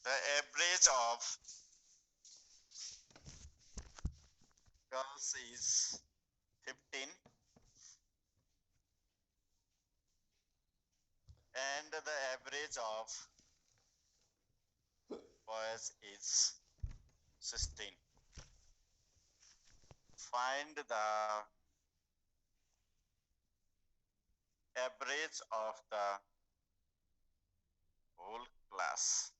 The average of girls is 15 and the average of boys is 16. Find the average of the whole class.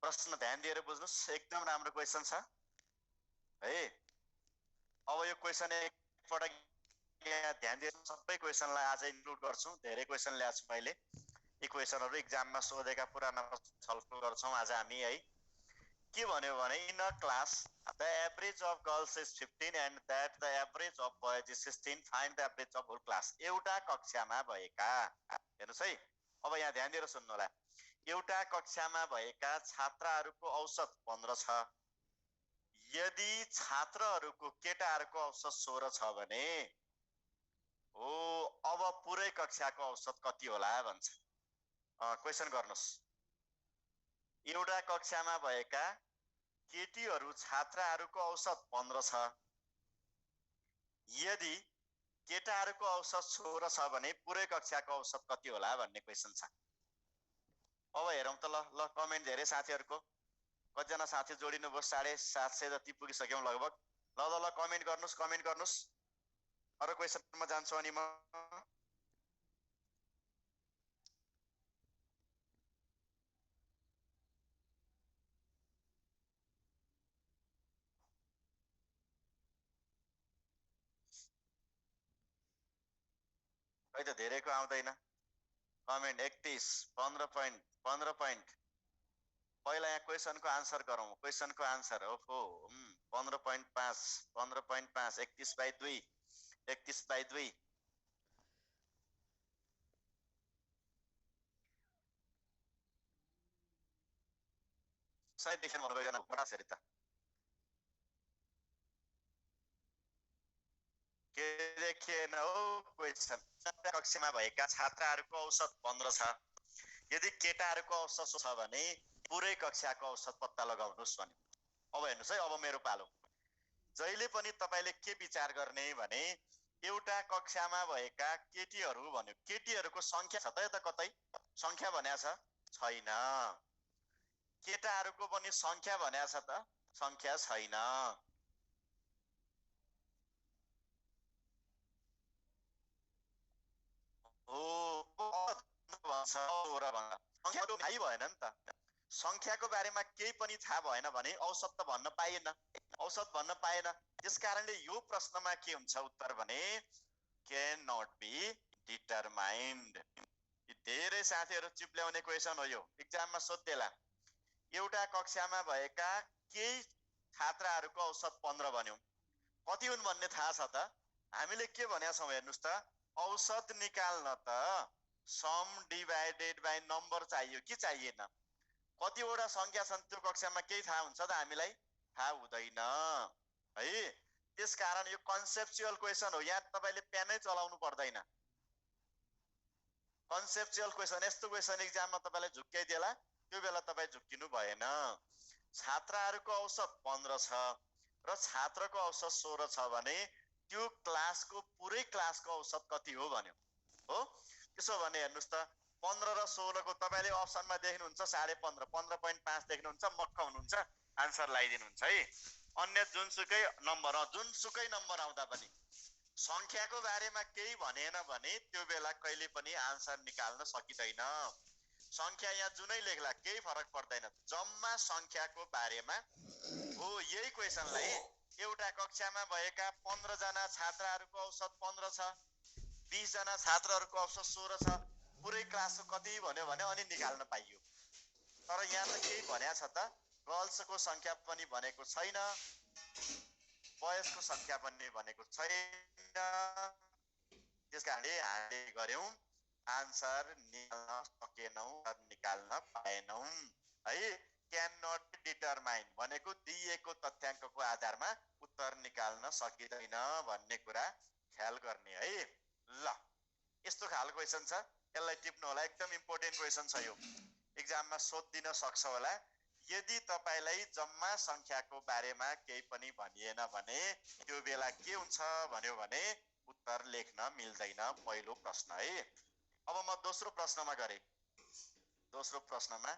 प्रश्न ध्यान दिएर बुझ्नुस्, एकदम राम्रो क्वेशन छ है। अब यो क्वेशन एकपटक यहाँ ध्यान दिएर सबै क्वेशनलाई आज इन्क्लुड गर्छौं। धेरै क्वेशन ल्याएको छु मैले। यी क्वेशनहरु एक्जाममा सोधेका पुराना छलफल गर्छौं आज हामी है। के भन्यो भने in a class the average of girls is 15 and that the average of boys is 16, find the average of whole class. एउटा कक्षामा भएका, हेर्नुस् है, अब यहाँ ध्यान दिएर सुन्नु होला। एउटा कक्षामा भएका छात्रहरूको औसत 15 छ। यदि छात्रहरूको केटाहरूको औसत 16 छ भने हो अब पुरै कक्षाको औसत कति होला भन्छ। क्वेशन गर्नुस्। एउटा कक्षामा भएका केटीहरू छात्राहरूको औसत 15 छ। यदि केटाहरूको औसत 16 छ भने पुरै कक्षाको औसत कति होला भन्ने क्वेशन छ। अब हेरौं त ल कमेन्ट धेरै साथीहरुको कतिजना साथी जोडिनु भयो। 750 जति पुगिसक्यौं लगभग। ल कमेन्ट गर्नुस्। अरु क्वेशनमा जान्छु अनि म खै त धेरैको आउँदैन कमेन्ट। 31 15 पोइन्ट। पहिला यहाँ क्वेशनको आन्सर गरौं। क्वेशनको आन्सर ओहो 15.5 31/2 31/2 सायद देख्न मन गएन बडा सरी त के देखेन हो क्वेशन। कक्षामा भएका छात्राहरूको औसत 15 छ। यदि केटाहरूको औसत छ भने पुरै कक्षाको औसत पत्ता लगाउनुस् भन्यो। अब हेर्नुस् है, अब मेरो पालो। जहिले पनि तपाईले के विचार गर्ने भने एउटा कक्षामा भएका केटीहरू भन्यो। केटीहरूको संख्या छ त यता कतै संख्या भनेको छ छैन। केटाहरूको पनि संख्या भनेको छ त संख्या छैन। संख्याको थाहै भएन नि त। संख्याको बारेमा केही पनि थाहा भएन भने औसत त भन्न पाइएन। औसत भन्न पाएन। त्यसकारणले यो प्रश्नमा के हुन्छ उत्तर भने क्यान नट बी डिटरमाइन्ड। धेरै साथीहरु चिप्ल्याउने क्वेशन हो यो, एक्जाममा सोध्देला। एउटा कक्षामा भएका केही छात्राहरूको औसत 15 भन्यौ। कति हुन् भन्ने थाहा छ त? हामीले के भनेका छौं हेर्नुस् त, औसत निकाल्न त सम डिभाइडेड बाइ नम्बर चाहियो कि चाहिएन? कतिवटा संख्या छन् त्यो कक्षामा केही थाहा हुन्छ त हामीलाई? थाहा हुँदैन है। त्यसकारण यो कन्सेप्चुअल क्वेशन हो। यहाँ तपाईले पेनै चलाउनु पर्दैन। कन्सेप्चुअल क्वेशन, यस्तो क्वेशन एक्जाममा तपाईलाई झुक्क्याइदेला, त्यो बेला तपाई झुक्किनु भएन। छात्रहरूको औसत 15 छ र छात्रको औसत 16 छ भने त्यो क्लासको पुरै क्लासको औसत कति हो भन्यो हो। त्यसो भने हेर्नुस् त 15 र 16 को तपाईले अप्सनमा देख्नुहुन्छ 15.5 15.5 देख्नुहुन्छ, मक्क हुनुहुन्छ, आन्सर लगाइदिनुहुन्छ है। अन्य जुनसुकै नम्बर आउँदा पनि संख्याको बारेमा केही भनेन भने त्यो बेला कहिले पनि आन्सर निकाल्न सकिदैन। संख्या यहाँ जुनै लेख्ला केही फरक पर्दैन, जम्मा संख्याको बारेमा हो। यही क्वेशनलाई एउटा कक्षामा भएका 15 जना छात्राहरूको औसत 15 छ, 20 जना छात्रहरूको औसत 16 छ, पुरै क्लासको कति भन्यो भने अनि निकाल्न पाइयो। तर यहाँ त केही भनेको छ त, गर्ल्सको संख्या पनि भनेको छैन, बयसको संख्या पनि भनेको छैन। त्यसकारणले हामीले गर्यौं आन्सर निकाल्न सकेनौं, निकाल्न पाएनौं है। क्यान नट डिटरमाइन भनेको दिएको तथ्याङ्कको आधारमा उत्तर निकाल्न सकिदैन भन्ने कुरा ख्याल गर्ने है। ल यस्तो खालको क्वेशन छ, यसलाई टिप्नु होला, एकदम इम्पोर्टेन्ट क्वेशन छ यो। एक्जाममा सोधिदिन सक्छ होला। यदि तपाईलाई जम्मा संख्याको बारेमा केही पनि भनिएन भने त्यो बेला के हुन्छ भन्यो भने उत्तर लेख्न मिल्दैन। पहिलो प्रश्न है। अब म दोस्रो प्रश्नमा गरे। दोस्रो प्रश्नमा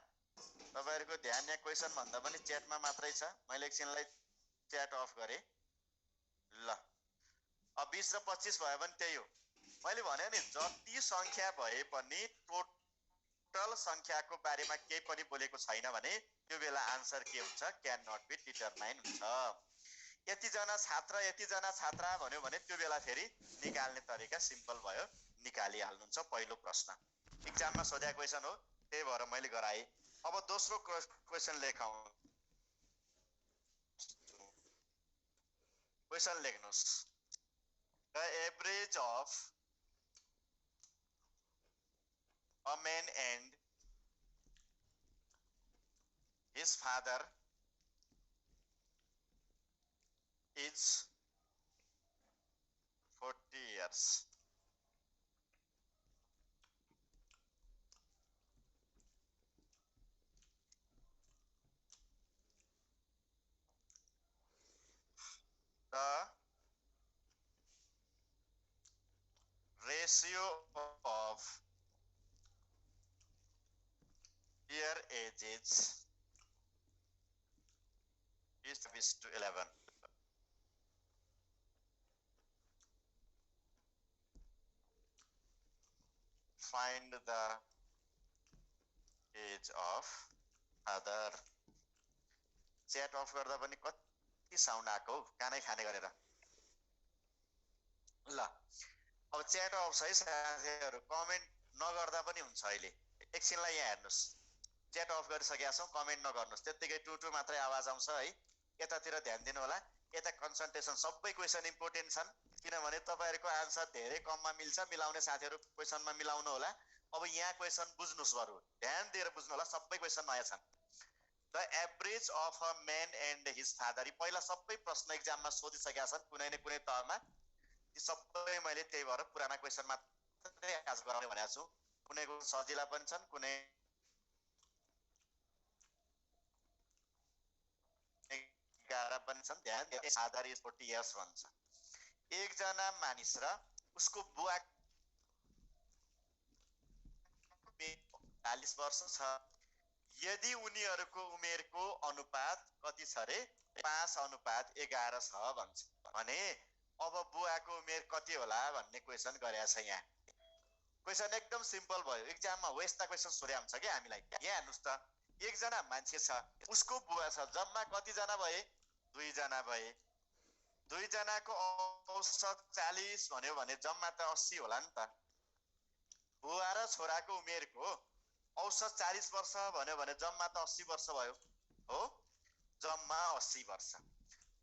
तपाईहरुको ध्यान यहाँ क्वेशन भन्दा पनि च्याटमा मात्रै छ। मैले एकछिनलाई च्याट अफ गरे। ल अब 20 र 25 भयो भने त्यही हो। मैले भने नि जति संख्या भए पनि टोटल संख्याको बारेमा केही पनि बोलेको छैन भने त्यो बेला आन्सर के हुन्छ? क्यान नट बी डिटरमाइन हुन्छ। यति जना छात्र यति जना छात्रा भन्यो भने त्यो बेला फेरि निकाल्ने तरिका सिम्पल भयो, निकालिहाल्नुहुन्छ। पहिलो प्रश्न एक्जाममा सोधेको क्वेशन हो, त्यही भएर मैले गराएँ। अब दोस्रो क्वेशन लेखौं। क्वेशन लेख्नुस्। The average of a man and his father is 40 years. The ratio of their ages is to 11. Find the age of father. Chat of गर्दा पनि कति साउन्ड आएको हो, कानै खाने गरेर। ल अब च्याट अफ छ है साथीहरु, कमेन्ट नगर्दा पनि हुन्छ। अहिले एकछिनलाई यहाँ हेर्नुस्, च्याट अफ गरिसकेका छौं, कमेन्ट नगर्नुस्, त्यतिकै टुटु मात्रै आवाज आउँछ है। यतातिर ध्यान दिनु होला। यता कन्सन्ट्रेसन, सबै क्वेशन इम्पोर्टेन्ट छन्, किनभने तपाईहरुको आन्सर धेरै कममा मिल्छ। मिलाउने साथीहरु क्वेशनमा मिलाउनु होला। अब यहाँ क्वेशन बुझ्नुस्, बरु ध्यान दिएर बुझ्नु होला, सबै क्वेशन नयाँ छन्। The average of a man and his father, पहिला सबै प्रश्न एक्जाममा सोधिसकेका छन् कुनै न कुनै तहमा। यी सबै मैले त्यही भएर पुराना क्वेशन मात्रै आज गराउने भनेको छु। कुनैको सजिला पनि छन्, कुनै गाह्रा पनि छन्। ध्यान दिएर father is 40 years भन्छ। एकजना मानिस र उसको बुवा 40 वर्ष छ। यदि उनीहरूको उमेरको अनुपात कति छ रे? 5:11 छ भन्छ भने अब बुवाको उमेर कति होला भन्ने क्वेशन गरेको छ। यहाँ क्वेशन एकदम सिम्पल भयो। एक्जाममा हो यस्ता क्वेशन सोध्या हुन्छ के हामीलाई। यहाँ हेर्नुस् त, एकजना मान्छे छ, उसको बुवा छ। जम्मा कति जना भए? 2 जना भए। 2 जनाको औसत 40 भन्यो भने जम्मा त 80 होला नि त। बुवा र छोराको उमेरको औसत 40 वर्ष भन्यो भने जम्मा त 80 वर्ष भयो हो, जम्मा 80 वर्ष।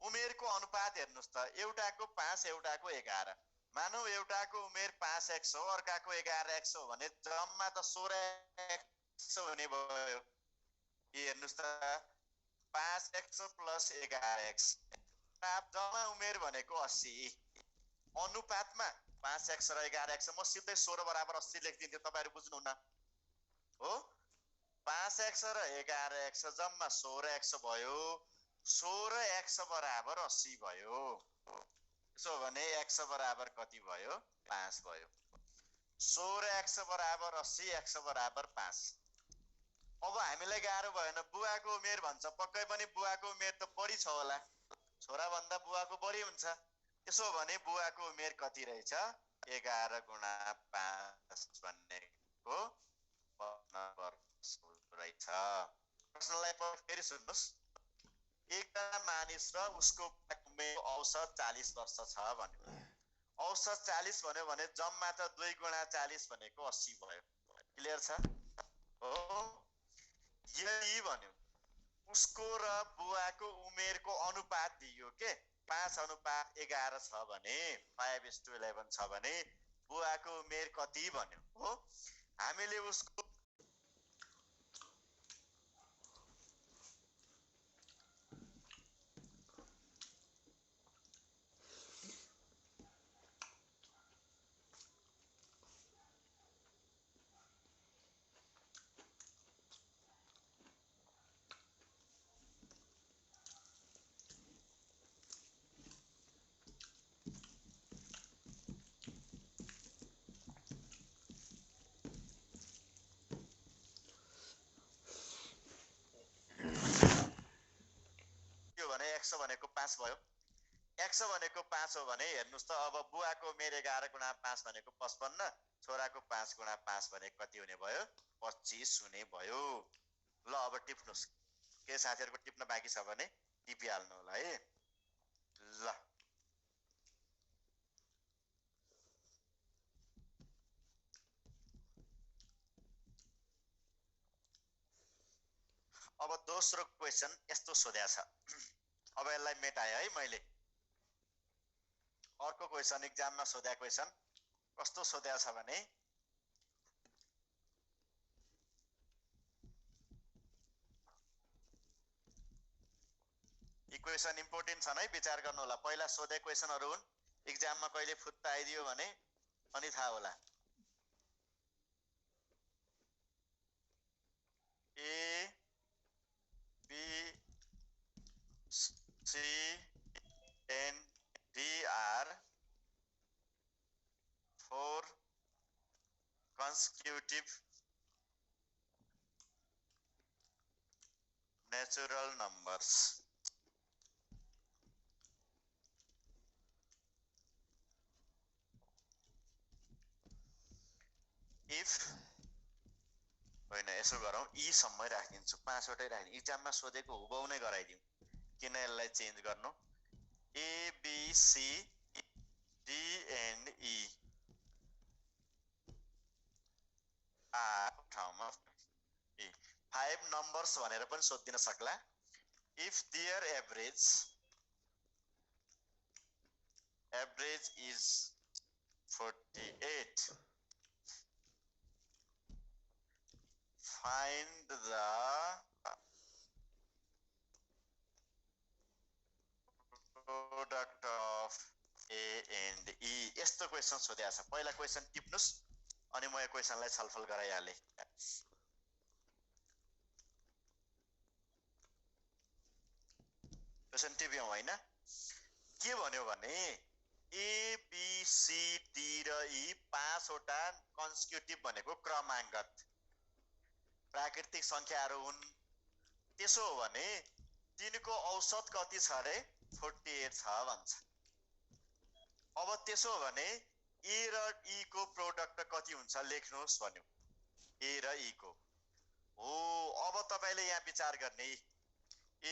उमेरको अनुपात हेर्नुस् त, एउटाको 5 एउटाको 11। मानौ एउटाको उमेर 5x हो, अर्काको 11x हो भने जम्मा त 16x हुने भयो। हेर्नुस् त, 5x + 11x, जम्मा उमेर भनेको 80। अनुपातमा 5x र 11x, म सिधै 16 = 80 लेखिदिन्थे, तपाईहरु बुझ्नुहुन्न हो। 5x र 11x जम्मा 16x भयो। 16x = 80 भयो। त्यसो भने x बराबर कति भयो? 5 भयो। 16x = 80, x = 5। अब हामीलाई गाह्रो भएन, बुवाको उमेर भन्छ, पक्कै पनि बुवाको उमेर त बढी छ होला, छोरा भन्दा बुवाको बढी हुन्छ। त्यसो भने बुवाको उमेर कति रहेछ? 11 × 5 भन्नेको 15 वर्ष रहेछ। प्रश्नलाई फेरि सुन्नुस्। एकजना मानिस र उसको उमेर औसत 40 वर्ष छ भन्यो। औसत 40 भन्यो भने जम्मा त 2 × 40 भनेको 80 भयो। क्लियर छ हो। यही भन्यो उसको र बुवाको उमेरको अनुपात दियो के 5:11 छ भने 5:11 छ भने बुवाको उमेर कति भन्यो हो। हामीले उसको x भनेको 5 भयो। x भनेको 5 हो भने हेर्नुस् त अब बुवाको मेरो 11 गुणा 5 भनेको 55, छोराको 5 गुणा 5 भनेको कति हुने भयो? 25 हुने भयो। ल अब टिप्नुस्। के साथीहरुको टिप्न बाँकी छ भने टिपिहाल्नु होला है। ल अब दोस्रो क्वेशन यस्तो सोध्या छ। अब यसलाई मेटाए है मैले। अर्को क्वेशन एक्जाममा सोध्या क्वेशन कस्तो सोध्या छ भने इक्वेसन इम्पोर्टेन्ट छन् है, विचार गर्नु होला। पहिला सोधे क्वेशनहरु हुन्, एक्जाममा कहिले फुत्ता आइदियो भने अनि थाहा होला। A B C and D are 4 consecutive natural numbers. If होइन यसो गरौँ, ई सम्मै राखिदिन्छु, 5 वटै राखिदिन्छु। एक्जाममा सोधेको हुबहु नै गराइदिउँ, किन यसलाई चेन्ज गर्नु। A B C D and E are ठाउँमा 5 numbers भनेर पनि सोधिदिन सक्ला। If their average is 48, find the product of A and E. यस्तो क्वेशन सोधेको छ। पहिला क्वेशन टिप्नुस् अनि म यो क्वेशनलाई छलफल गराइहाले। क्वेशन टिप्यौं हैन? के भन्यो भने A B C D र E 5 वटा कन्सेक्युटिभ भनेको क्रमाङ्कगत प्राकृतिक संख्याहरू हुन्। त्यसो हो भने तिनको औसत कति छ रे? 48 छ भन्छ। अब त्यसो हो भने A र E को प्रोडक्ट कति हुन्छ लेख्नुहोस् भन्यो। A र E को हो। अब तपाईले यहाँ विचार गर्ने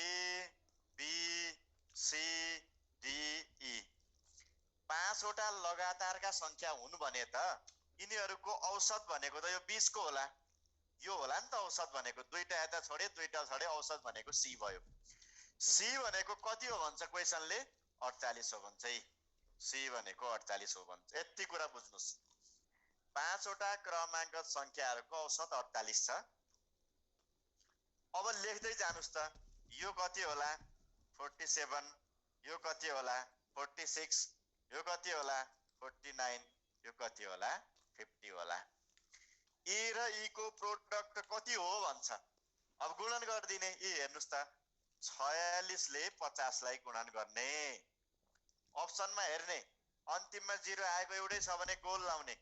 A B C D E 5 वटा लगातारका संख्या हुन् भने त यिनीहरूको औसत भनेको त यो 20 को होला। यो होला नि त औसत भनेको। दुईटा यता छोडे दुईटा छोडे औसत भनेको C भयो। C भनेको कति हो भन्छ क्वेशनले? 48 हो भन्छ है। C भनेको 48 हो भन्छ। यति कुरा बुझ्नुस्। 5 वटा क्रमाङ्कगत संख्याहरूको औसत 48 छ। अब लेख्दै जानुस् त। यो कति होला? 47, यो कति होला? 46, यो कति होला? 49, यो कति होला? 50 होला। A र E को प्रोडक्ट कति हो भन्छ। अब गुणन गर्दिने। ए हेर्नुस् त 46 ले 50 लाई गुणन गर्ने। अप्सनमा हेर्ने, अन्तिममा 0 आएको एउटै छ भने गोल लाउने,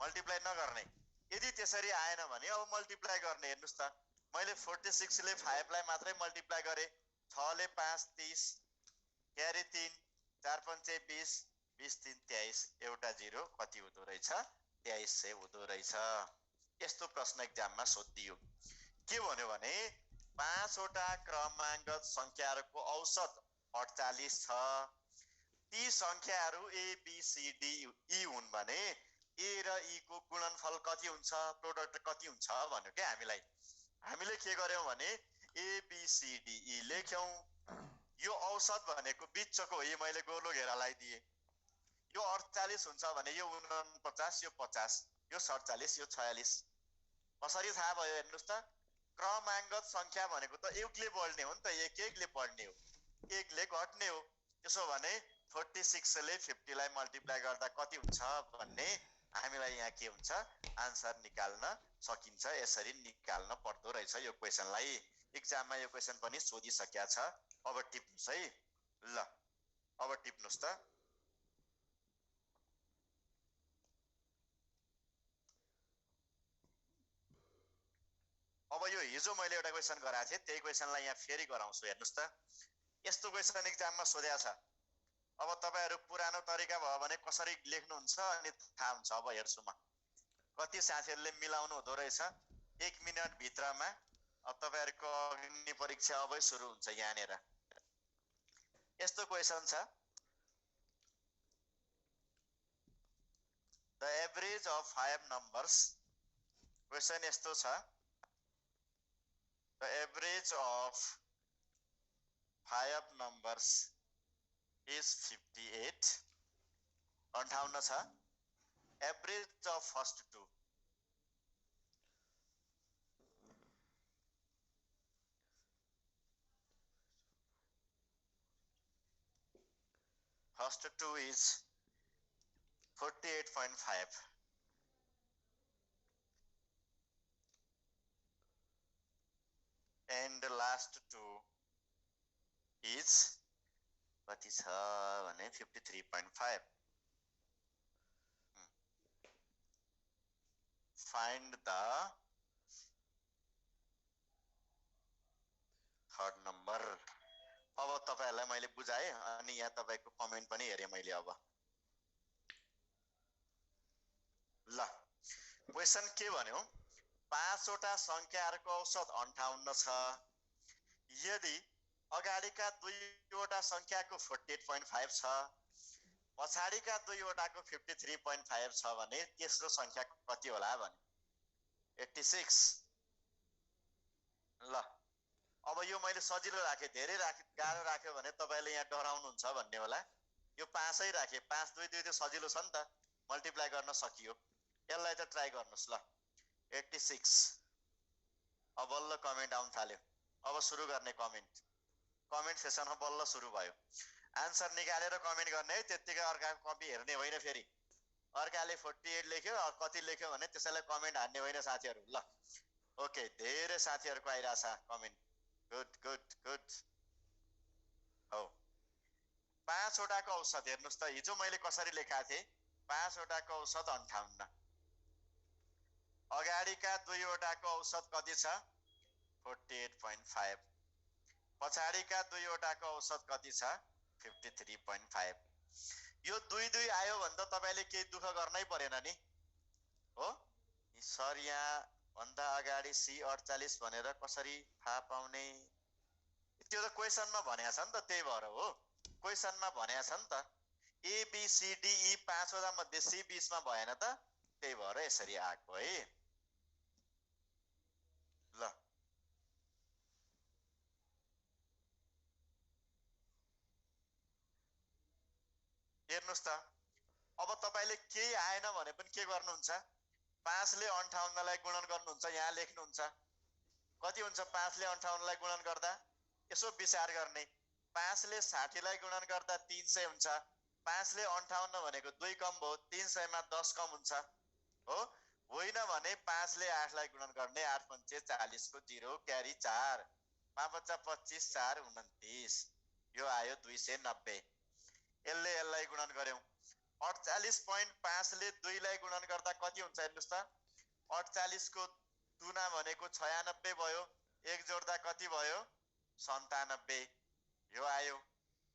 मल्टिप्लाई नगर्ने। यदि त्यसरी आएन भने अब मल्टिप्लाई गर्ने। हेर्नुस् त मैले 46 ले 5 लाई मात्रै मल्टिप्लाई गरे। 6 ले 5 30, क्यारी 3, 4 5 20, 20 3 23, एउटा 0 कति हुँदो रहेछ? 2300 हुँदो रहेछ। यस्तो प्रश्न एक्जाममा सोधियो। के भन्यो भने 5 वटा क्रमाङ्कगत संख्याहरूको औसत 48 छ। ती संख्याहरू A B C D E हुन् भने A र E को गुणनफल कति हुन्छ? प्रोडक्ट कति हुन्छ भन्यो के हामीलाई। हामीले के गर्यौं भने A B C D E लेख्यौं। यो औसत भनेको बीचको हो। मैले गोलो घेरा लगाइदिए। यो 48 हुन्छ भने यो 49, यो 50, यो 47, यो 46। कसरी थाहा भयो हेर्नुस् त। क्रमाङ्कगत संख्या भनेको त एकले बढ्ने हो नि त, एक-एकले बढ्ने हो, एकले घट्ने हो। त्यसो भने 46 ले 50 लाई मल्टिप्लाई गर्दा कति हुन्छ भन्ने हामीलाई यहाँ के हुन्छ? आन्सर निकाल्न सकिन्छ। यसरी निकाल्न पर्दो रहेछ यो क्वेशनलाई। एक्जाममा यो क्वेशन पनि सोधिसक्या छ। अब टिप्नुस् है। ल अब टिप्नुस् त। अब यो हिजो मैले एउटा क्वेशन गराएको थिएँ, त्यही क्वेशनलाई यहाँ फेरि गराउँछु। हेर्नुस् त। यस्तो क्वेसन एक्जाममा सोधेको छ। अब तपाईहरु पुरानो तरिका भयो भने कसरी लेख्नुहुन्छ अनि थाहा हुन्छ। अब हेर्छु म कति साथीहरुले मिलाउनु हुँदो रहेछ 1 मिनेट भित्रमा। अब तपाईहरुको अग्नि परीक्षा अबै सुरु हुन्छ यहाँनेर। यस्तो क्वेसन छ, the average of 5 numbers. Question यस्तो छ, the average of 5 numbers is 58. 58 छ, average of first two. First two is 48.5. And the last two is कति छ भने 53.5. Find the third number. अब तपाईहरुलाई मैले बुझाए अनि यहाँ तपाईको कमेन्ट पनि हेरे मैले। अब ल क्वेशन के भन्यो, 5 वटा संख्याहरुको औसत 58 छ। यदि अगाडिका 2 वटा संख्याको 48.5 छ, पछाडीका 2 वटाको 53.5 छ भने तेस्रो संख्या कति होला भने 86। ल अब यो मैले सजिलो राखे, धेरै राखे, गाह्रो राख्यो भने तपाईले यहाँ डराउनुहुन्छ भन्ने होला। यो 5 नै राखे, 5 2 2 त्यो सजिलो छ नि त, मल्टिप्लाई गर्न सकियो। यसलाई त ट्राई गर्नुस् ल। 86। अब बल्ल कमेन्ट आउन थाल्यो। अब सुरु गर्ने कमेन्ट। कमेन्ट सेसनमा बल्ल सुरु भयो। आन्सर निकालेर कमेन्ट गर्ने है, त्यतिकै अर्काको कपी हेर्ने होइन फेरि। अर्काले 48 लेख्यो, कति लेख्यो भने त्यसैलाई कमेन्ट हान्ने होइन साथीहरु। ल ओके, धेरै साथीहरुको आइराछ कमेन्ट। Good good good. हो 5 वटाको औसत हेर्नुस् त, हिजो मैले कसरी लेखाएको थिए, 5 वटाको औसत 58। अगाडिका 2 वटाको औसत कति छ 48.5। पछाडीका 2 वटाको औसत कति छ 53.5। यो 2 2 आयो भने त तपाईले केही दुःख गर्नै परेन नि हो। सर यहाँ भन्दा अगाडि C 48 भनेर कसरी थाहा पाउने, त्यो त क्वेशनमा भनेको छ नि त, त्यही भएर हो। क्वेशनमा भनेको छ नि त, A B C D E 5 वटा मध्ये C 20 मा भएन त, त्यही भएर यसरी आएको है। ल हेर्नुस् त, अब तपाईले केही आएन भने पनि के गर्नुहुन्छ, 5 ले 58 लाई गुणन गर्नुहुन्छ, यहाँ लेख्नुहुन्छ। कति हुन्छ 5 ले 58 लाई गुणन गर्दा, यसो विचार गर्ने। 5 ले 60 लाई गुणन गर्दा 300 हुन्छ। 5 ले 58 भनेको 2 कम भयो, 300 मा 10 कम हुन्छ हो। होइन भने 5 ले 8 लाई गुणन गर्ने, 8 पंचे 40 को 0 क्यारी 4, 5 बच्चा 25 4 29, यो आयो 290। यसले यसलाई गुणन गर्यौं, 48.5 ले 2 लाई गुणन गर्दा कति हुन्छ हेर्नुस् त, 48 को दुना भनेको 96 भयो, 1 जोड्दा कति भयो 97, यो आयो।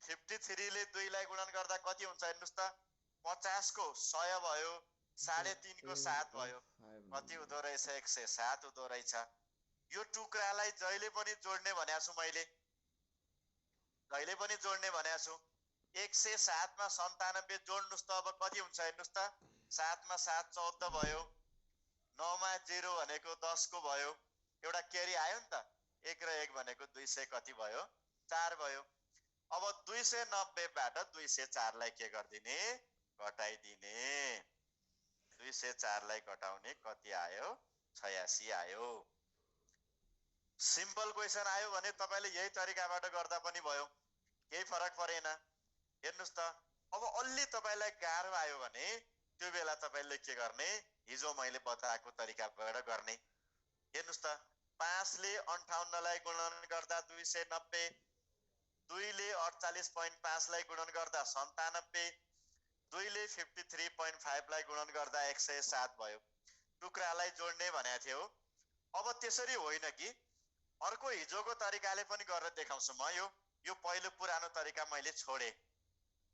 53 ले 2 लाई गुणन गर्दा कति हुन्छ हेर्नुस् त, 50 को 100 भयो, 3.5 को 7 भयो, कति हुँदो रहेछ 107 हुँदो रहेछ। यो टुक्रालाई जहिले पनि जोड्ने भनेको छु मैले, जहिले पनि जोड्ने भनेको छु। 107 मा 97 जोड्नुस् त, अब कति हुन्छ हेर्नुस् त, 7 मा 7 14 भयो, 9 मा 0 भनेको 10 को भयो, एउटा क्यारी आयो नि त, 1 र 1 भनेको 200 कति भयो 4 भयो। अब 290 बाट 204 लाई के गर्दिने घटाइदिने, 204 लाई घटाउने कति आयो 86 आयो। सिम्पल क्वेशन आयो भने तपाईले यही तरिकाबाट गर्दा पनि भयो, केही फरक परेन। हेर्नुस् त, अब अलि तपाईलाई गाह्रो आयो भने त्यो बेला तपाईले के गर्ने, हिजो मैले बताएको तरिकाबाट गर्ने। हेर्नुस् त, 5 ले 58 लाई गुणन गर्दा 290, 2 ले 48.5 लाई गुणन गर्दा 97, 2 ले 53.5 लाई गुणन गर्दा 107 भयो। टुक्रालाई जोड्ने भनेको थियो। अब त्यसरी होइन कि अर्को हिजोको तरिकाले पनि गरेर देखाउँछु म। यो पहिलो पुरानो तरिका मैले छोडे।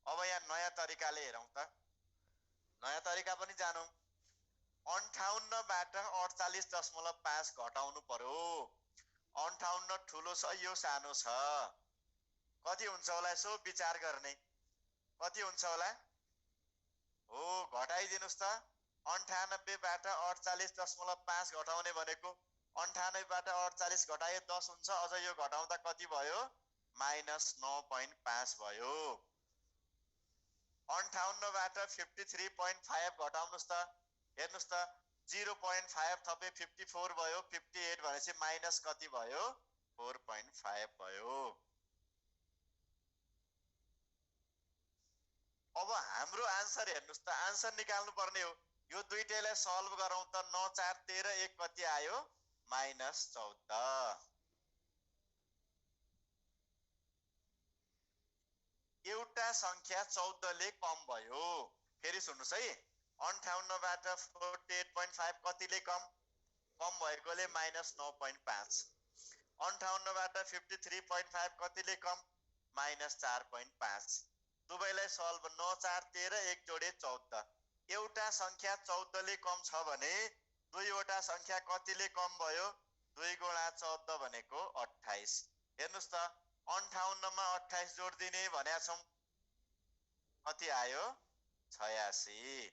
अब यहाँ नयाँ तरिकाले हेरौँ त। नयाँ तरिका पनि जानौँ। 58 बाट 48.5 घटाउनु पर्यो। 58 ठुलो छ, यो सानो छ, कति हुन्छ होला यसो विचार गर्ने। कति हुन्छ होला? हो, घटाइदिनुस् त। 98 बाट 48.5 घटाउने भनेको 98 बाट 48 घटाए 10 हुन्छ। अझ यो घटाउँदा कति भयो? -9.5 भयो। 58 बाट 53.5 घटाउनुस् त। हेर्नुस् त, 0.5 थपे 54 भयो। 58 भनेपछि माइनस कति भयो? 4.5 भयो। अब हाम्रो आन्सर हेर्नुस् त, आन्सर निकाल्नु पर्ने हो। यो दुईटैलाई सल्भ गरौँ त। 9 4 13 1 कति आयो? -14। एउटा संख्या 14 ले कम भयो। फेरि सुन्नुस् है, 58 बाट 48.5 कतिले कम? कम भएकोले -9.5। 58 बाट 53.5 कतिले कम? -4.5। दुवैलाई सल्भ। 9 4 13 1 जोडे 14। एउटा संख्या 14 ले कम छ भने दुईवटा संख्या कतिले कम भयो? 2 गुणा 14 भनेको 28। हेर्नुस् त, 58 मा 28 जोड्दिने भनेका छौं, कति आयो? 86।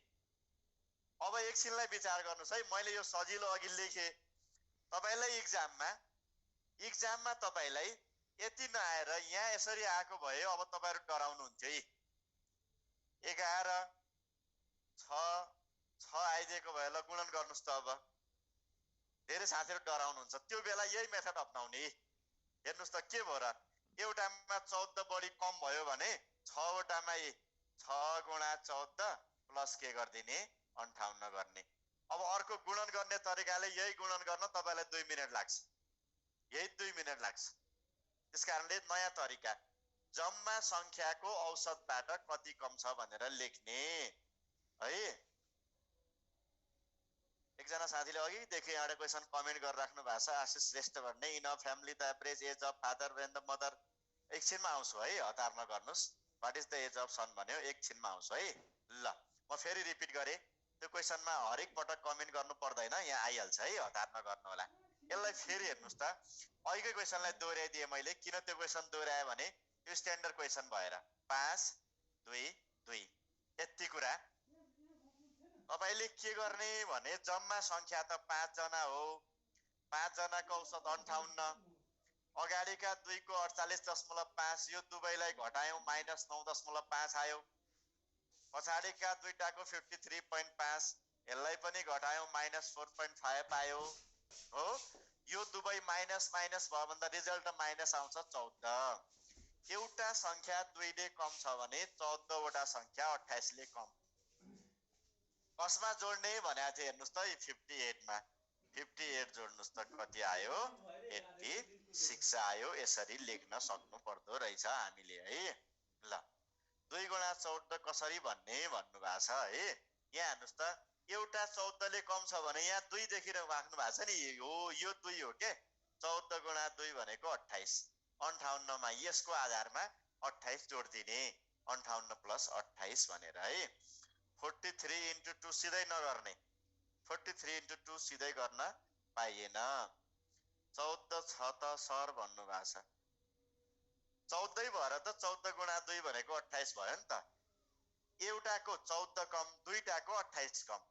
अब एकछिनलाई विचार गर्नुस् है। मैले यो सजिलो अघि लेखे। तपाईलाई इक्जाममा तपाईलाई यति नआएर यहाँ यसरी आएको भए अब तपाईहरु डराउनुहुन्थ्यो है। 11 6 आइदिएको भए ल गुणन गर्नुस् त। अब धेरै साथीहरु डराउनुहुन्छ, त्यो बेला यही मेथड अपनाउने। हेर्नुस् त के भयो र? एउटामा 14 बढी कम भयो भने 6 वटामा 6 गुणा 14 प्लस के गर्दिने? 58 गर्ने। अब अर्को गुणन गर्ने तरिकाले यही गुणन गर्न तपाईलाई 2 मिनेट लाग्छ। यही 2 मिनेट लाग्छ। त्यसकारणले नयाँ तरिका, जम्मा संख्याको औसतबाट कति कम छ भनेर लेख्ने है। एकजना साथीले अघि देखि एउटा क्वेशन कमेन्ट गरेर राख्नु भएको छ, आशिष श्रेष्ठ भन्ने। In a family the average age of father and the mother. एकछिनमा आउँछु है, हतार नगर्नुस्। What is the age of son भन्यो, एकछिनमा आउँछु है। ल म फेरि रिपिट गरे। त्यो क्वेशनमा हरेक पटक कमेन्ट गर्नु पर्दैन, यहाँ आइहाल्छ है, हतार नगर्नु होला। यसलाई फेरि हेर्नुस् त, अघिकै क्वेशनलाई दोहोर्याइदिए मैले। किन त्यो क्वेशन दोहोर्याए भने यो स्ट्यान्डर्ड क्वेशन भएर 5 2 2 यति कुरा। तपाईले के गर्ने भने जम्मा संख्या त 5 जना हो। 5 जनाको औसत 58, अगाडिका 2 को 48.5, यो दुवैलाई घटायौं -9.5 आयो। पछाडिका दुईटाको 53.5, यसलाई पनि घटायौं -4.5 आयो। हो, यो दुवै माइनस माइनस भयो भन्दा रिजल्ट माइनस आउँछ 14। एउटा संख्या 2 ले कम छ भने 14 वटा संख्या 28 ले कम। कसमा जोड्ने भनेको थिए? हेर्नुस् त, 58 मा 58 जोड्नुस् त, कति आयो? 86 आयो। यसरी लेख्न सक्नु पर्दो रहेछ हामीले है। ल 2 गुणा 14 कसरी भन्ने भन्नु भएको छ है। यहाँ हेर्नुस् त, एउटा 14 ले कम छ भने यहाँ 2 देखिरहनु भएको छ नि। यो 2 हो के। 14 गुणा 2 भनेको 28। 58 मा यसको आधारमा 28 जोड्दिने। 58 प्लस 28 भनेर है। 43 into 2 सिधै नगर्ने। 43 into 2 सिधै गर्न पाइएन। 14 छ त सर भन्नु भएको छ। 14 भएर त 14 गुणा 2 भनेको 28 भयो नि त। एउटाको 14 कम, दुईटाको 28 कम।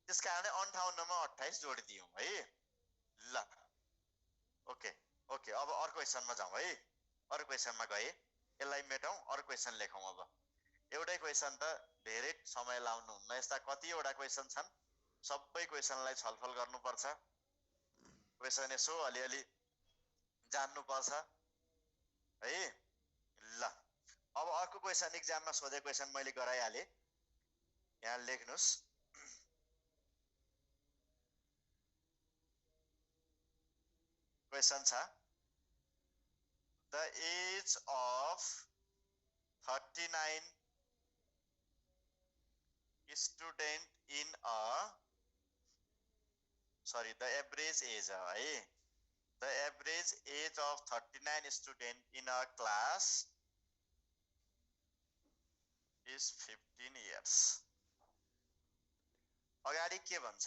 त्यसकारणले 58 मा 28 जोडिदियौं है। ल ओके ओके, अब अर्को क्वेशनमा जाउँ है। अर्को क्वेशनमा गए, यसलाई मेटौं, अर्को क्वेशन लेखौं। अब एउटै क्वेशन त धेरै समय लाउनु हुन्न। यस्ता कतिवटा क्वेशन छन्, सबै क्वेशनलाई छलफल गर्नुपर्छ। क्वेशन यसो अलिअलि जान्नु पर्छ है। ल अब अर्को क्वेशन एक्जाममा सोधे क्वेशन मैले गराइहाले। यहाँ लेख्नुस्, क्वेशन छ, the age of 39 student in a, sorry the average age है, The average age of 39 students in a class is 15 years. अगाडि के भन्छ?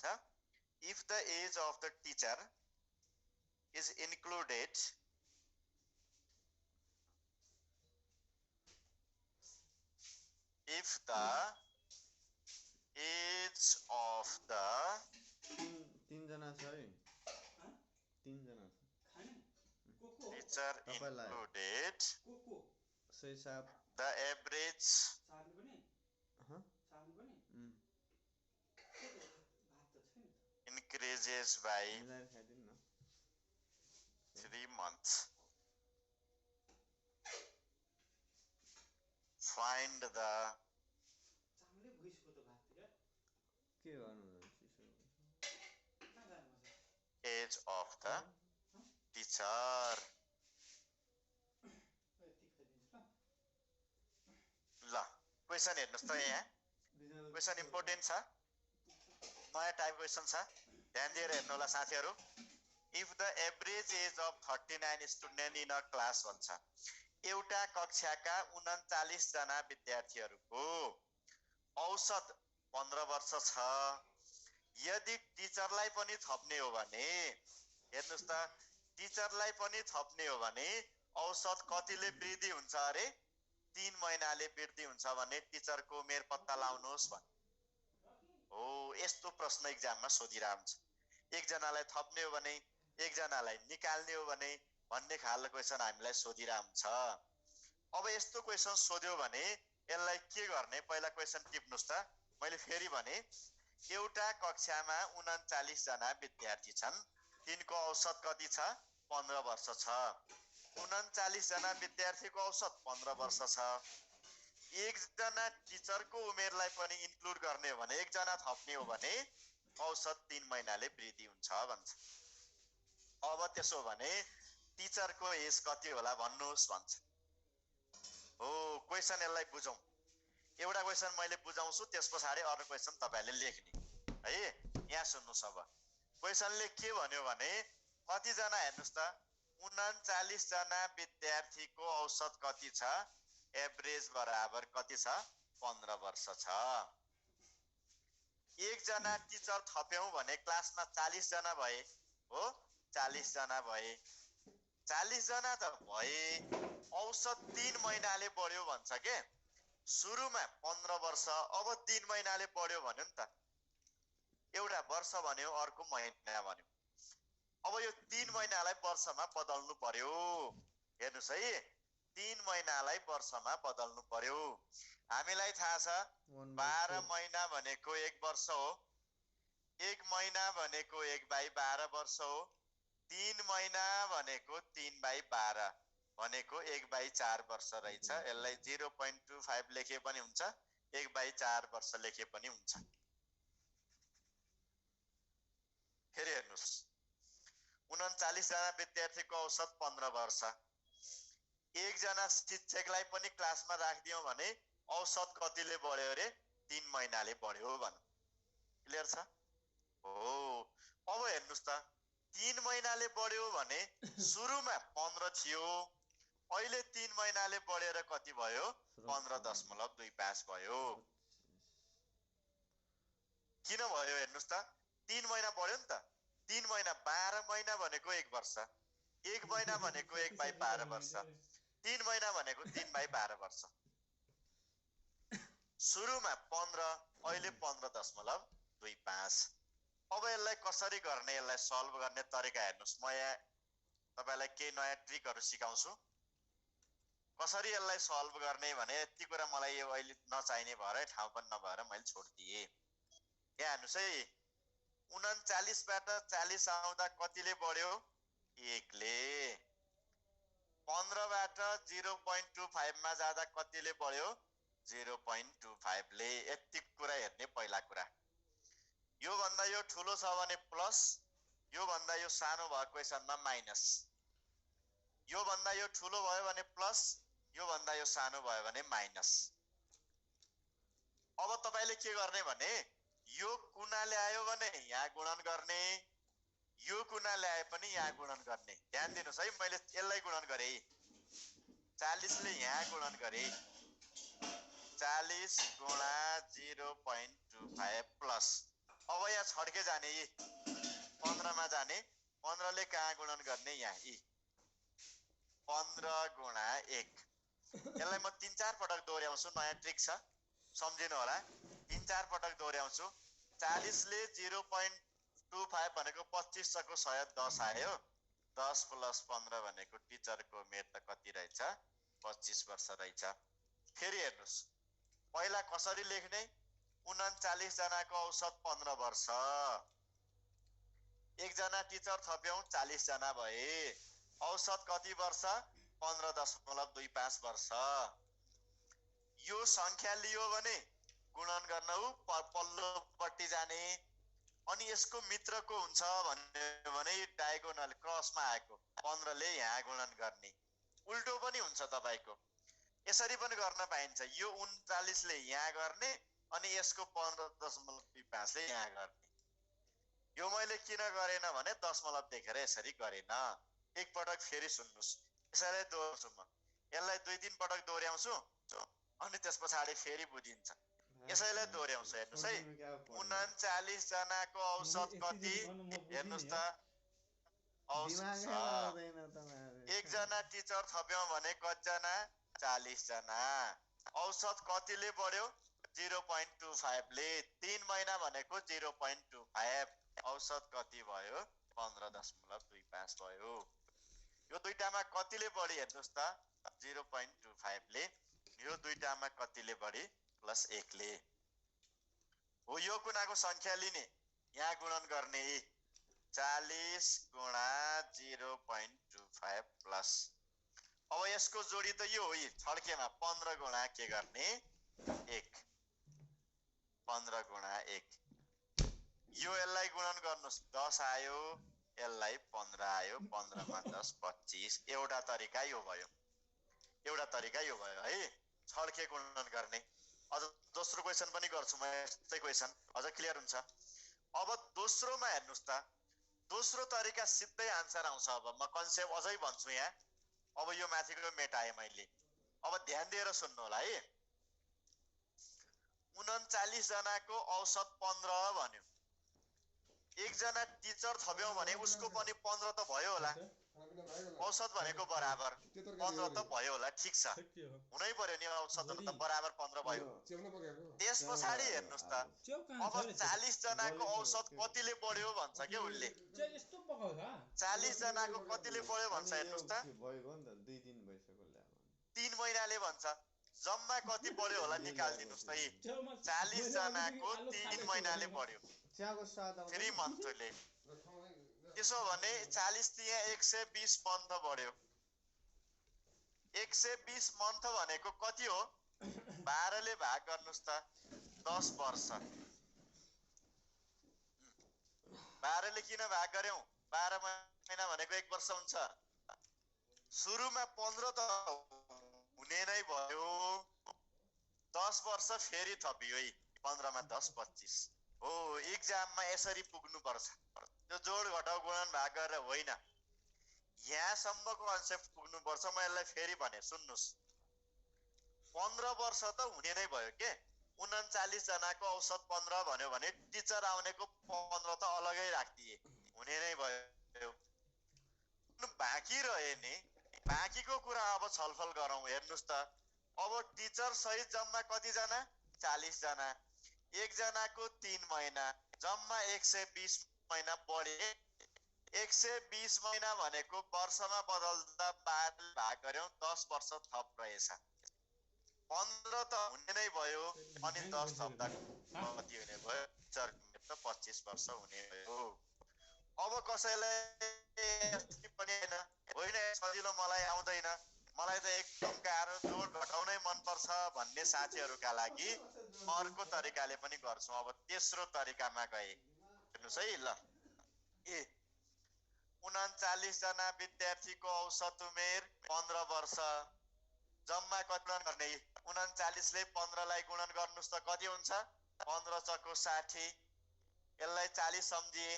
If the age of the teacher is included, if the age of the तीन जना छ है तीन जना teacher included, the average increases by 3 months. Find the age of the teacher. ल क्वेशन हेर्नुस् त यहाँ क्वेशन इम्पोर्टेन्ट छ नयाँ टाइप क्वेशन छ ध्यान दिएर हेर्नु होला साथीहरु if the average age of 39 student in a class भन्छ एउटा कक्षाका 39 जना विद्यार्थीहरुको औसत 15 वर्ष छ यदि टिचरलाई पनि थप्ने हो भने हेर्नुस् त टिचरलाई पनि थप्ने हो भने औसत कतिले वृद्धि हुन्छ अरे 3 महिनाले वृद्धि हुन्छ भने टिचरको उमेर पत्ता लाउनुहोस् भन् हो यस्तो प्रश्न एक्जाममा सोधिराम छ एक जनालाई थप्ने हो भने एक जनालाई निकाल्ने हो भने भन्ने खालको क्वेशन हामीलाई सोधिराम छ अब यस्तो क्वेशन सोध्यो भने यसलाई के गर्ने पहिला क्वेशन टिप्नुस् त मैले फेरि भने एउटा कक्षामा 39 जना विद्यार्थी छन् तिनको औसत कति छ 15 वर्ष छ 39 जना विद्यार्थीको औसत 15 वर्ष छ एक जना टिचरको उमेरलाई पनि इन्क्लुड गर्ने हो भने एक जना थप्ने हो भने औसत 3 महिनाले वृद्धि हुन्छ भन्छ अब त्यसो भने टिचरको एज कति होला भन्नुस् भन्छ हो क्वेशन यसलाई बुझौं एउटा क्वेशन मैले बुझाउँछु त्यसपछि अरु क्वेशन तपाईहरुले लेख्ने है यहाँ सुन्नुस् अब क्वेशनले के भन्यो भने कति जना हेर्नुस् त 39 जना विद्यार्थीको औसत कति छ एभरेज बराबर कति छ 15 वर्ष छ एक जना टिचर थप्यौं भने क्लासमा 40 जना भए हो 40 जना भए 40 जना त भए औसत 3 महिनाले बढ्यो भन्छ के सुरुमा 15 वर्ष अब 3 महिनाले बढ्यो भन्यो नि त एउटा वर्ष भन्यो अर्को महिना भन्यो अब यो 3 महिनालाई वर्षमा बदल्नु पर्यो हेर्नुस् है 3 महिनालाई वर्षमा बदल्नु पर्यो हामीलाई थाहा छ 12 महिना भनेको 1 वर्ष हो 1 महिना भनेको 1/12 वर्ष हो 3 महिना भनेको 3/12 भनेको 1/4 वर्ष रहेछ यसलाई 0.25 लेखे पनि हुन्छ 1/4 वर्ष लेखे पनि हुन्छ फेरि हेर्नुस् 39 जना विद्यार्थीको औसत 15 वर्ष एक जना शिक्षकलाई पनि क्लासमा राख्दियौ भने औसत कतिले बढ्यो रे 3 महिनाले बढ्यो भन क्लियर छ हो अब हेर्नुस् त 3 महिनाले बढ्यो भने सुरुमा 15 थियो अहिले 3 महिनाले बढेर कति भयो 15.25 भयो किन भयो हेर्नुस् त 3 महिना बढ्यो नि त 3 महिना 12 महिना भनेको 1 वर्ष 1 महिना भनेको 1/12 वर्ष 3 महिना भनेको 3/12 वर्ष सुरुमा 15 अहिले 15.25 अब यसलाई कसरी गर्ने यसलाई सल्भ गर्ने तरिका हेर्नुस् म यहाँ तपाईलाई केही नयाँ ट्रिकहरु सिकाउँछु कसरी यसलाई सल्भ गर्ने भने यति कुरा मलाई यो अहिले नचाहिने भएर ठाउँ पनि नभएर मैले छोड्दिए यहाँ हेर्नुस् है 39 बाट 40 आउँदा कतिले बढ्यो 1 ले 15 बाट 0.25 मा जाँदा कतिले बढ्यो 0.25 ले यति कुरा हेर्ने पहिला कुरा यो भन्दा यो ठुलो छ भने प्लस यो भन्दा यो सानो भएको क्वेशनमा माइनस यो भन्दा यो ठुलो भयो भने प्लस यो भन्दा यो सानो भयो भने माइनस अब तपाईले के गर्ने भने यो कुनाले आयो भने यहाँ गुणन गर्ने यो गुणा ल्याए पनि यहाँ गुणन गर्ने। ध्यान दिनुस् है, मैले यसलाई गुणन गरे, 40 ले यहाँ गुणन गरे, 40 गुणा 0.25 प्लस। अब यहाँ छड्के जाने, 15 मा जाने, 15 ले कहाँ गुणन गर्ने, यहाँ 15 गुणा 1। यसलाई म 3-4 पटक दोहोऱ्याउँछु, नयाँ ट्रिक छ, सम्झिनु होला। 3-4 पटक दोहोऱ्याउँछु। 40 ले 0.25 भनेको 25 को 110 आयो। 10 प्लस 15 भनेको टिचरको मेट त कति रहेछ, 25 वर्ष रहेछ। फेरि हेर्नुस्, पहिला कसरी लेख्ने, 39 जनाको औसत 15 वर्ष, एकजना टिचर थप्यौं 40 जना भए, औसत कति वर्ष, 15.25 वर्ष। यो संख्या लियो भने गुणन गर्न पल्लोपट्टि जाने, अनि यसको मित्रको हुन्छ भने डायगोनल क्रसमा आएको 15 ले यहाँ गुणन गर्ने। उल्टो पनि हुन्छ तपाईको, यसरी पनि गर्न पाइन्छ। यो 39 ले यहाँ गर्ने अनि यसको 15.25 ले यहाँ गर्ने। यो मैले किन गरेन भने दशमलव देखेर यसरी गरेन। एक पटक फेरि सुन्नुस्, यसैलाई दोहोर्याउँछु म, यसलाई 2-3 पटक दोहोऱ्याउँछु अनि त्यसपछि फेरि बुझिन्छ। यसैलाई दोहोऱ्याउँछु, हेर्नुस् है, 39 जनाको औसत कति, हेर्नुस् त, औसत एकजना टिचर थप्यौं भने कतिजना, 40 जना। औसत कतिले बढ्यो, 0.25 ले। 3 महिना भनेको 0.25, औसत कति भयो, 15.25 भयो। यो दुईटामा कतिले बढी, हेर्नुस् त, 0.25 ले। यो दुईटामा कतिले बढी, प्लस 1 ले हो। यो गुणाको संख्या लिने, यहाँ गुणन गर्ने, 40 गुणा 0.25 प्लस। अब यसको जोडी त यो हो, छड्केमा 15 गुणा के गर्ने, 1, 15 गुणा 1। यो यसलाई गुणन गर्नुस्, 10 आयो, यसलाई 15 आयो, 15 मा 10 25। एउटा तरिका यो भयो, एउटा तरिका यो भयो है, छड्के गुणन गर्ने। अझ दोस्रो क्वेशन पनि गर्छु म, यस्तै क्वेशन अझ क्लियर हुन्छ। अब दोस्रोमा हेर्नुस् त, दोस्रो तरिका सिधै आन्सर आउँछ। अब म कन्सेप्ट अझै भन्छु यहाँ। अब यो माथिको मेटाए मैले, अब ध्यान दिएर सुन्नु होला है। 39 जनाको औसत 15 भन्यो, एकजना टिचर थप्यौं भने उसको पनि 15 त भयो होला, औसत भनेको बराबर 15 त भयो होला, ठिक छ, हुनै पर्यो नि, औसत त बराबर 15 भयो। त्यस पछाडि हेर्नुस् त, अब 40 जनाको औसत कतिले बढ्यो भन्छ के उसले, 40 जनाको कतिले बढ्यो भन्छ, हेर्नुस् त, 3 महिनाले भन्छ। जम्मा कति बढ्यो होला निकाल्दिनुस् त, 40 जनाको 3 महिनाले बढ्यो, 3 मन्थले। त्यसो भने 40 तिया 120 मन्थ बढ्यो। 120 मन्थ भनेको कति हो, 12 ले भाग गर्नुस् त, 10 वर्ष। 12 ले किन भाग गर्यौं, 12 महिना भनेको 1 वर्ष हुन्छ। सुरुमा 15 त हुने नै भयो, 10 वर्ष फेरि थपियो है, 15 मा 10 25 हो। एक्जाममा यसरी पुग्नु पर्छ, त्यो जोड घटाउ गुणन भाग गरेर होइन, यहाँसम्मको कन्सेप्ट पुग्नु पर्छ। म यसलाई फेरि भने, सुन्नुस्, 15 वर्ष त हुने नै भयो के, 39 जनाको औसत 15 भन्यो भने टिचर आउनेको 15 त अलगै राखिदिए, हुने नै भयो। बाँकी रहे नि, बाँकीको कुरा अब छलफल गरौँ। हेर्नुस् त, अब टिचर सहित जम्मा कति जना, 40 जना, एकजनाको 3 महिना, जम्मा 120 महिना बढे। 120 महिना भनेको वर्षमा बदल्दा 12 भाग गर्यौं, 10 वर्ष थप रहेछ। 15 त हुने नै भयो, अनि 10 थप्दा कति हुने भयो, 25 वर्ष हुने भयो। अब कसैलाई पनि होइन सजिलो मलाई आउँदैन, मलाई त एकदम गाह्रो, जोड घटाउनै मनपर्छ भन्ने साथीहरूका लागि अर्को तरिकाले पनि गर्छु। अब तेस्रो तरिकामा गए, हेर्नुस् है ल, 39 जना विद्यार्थीको औसत उमेर 15 वर्ष, जम्मा कति गुणन गर्ने, 39 ले 15 लाई गुणन गर्नुस् त कति हुन्छ, 15 चको 60, यसलाई 40 सम्झिए,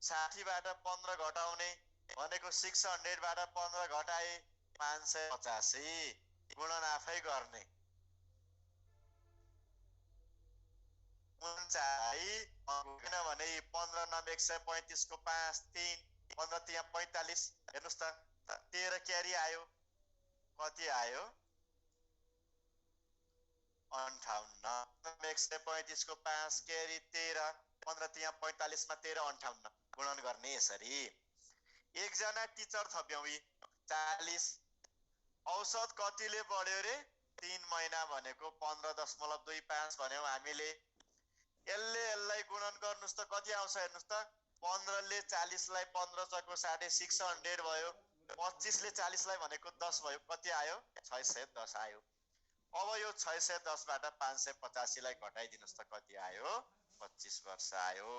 60बाट 15 घटाउने भनेको 600बाट 15 घटाए 585 गुणन आफै गर्ने। किनभने 15 नम 135 को 5 3 15 त्यहाँ 45 हेर्नुस् त 13 क्यारी आयो कति आयो 58 135 को 5 क्यारी 13 15 त्यहाँ 45 मा 13 58 गुणन गर्ने यसरी। एकजना टिचर थप्यौं 40 औसत कतिले बढ्यो रे 3 महिना भनेको 15.25 भन्यौं हामीले। यसलाई गुणन गर्नुस् त कति आउँछ हेर्नुस् त 15 ले 40 लाई 15 चको 60 600 भयो 25 ले 40 लाई भनेको 10 भयो कति आयो 610 आयो। अब यो 610 बाट 585 लाई घटाइदिनुस् त कति आयो 25 वर्ष आयो।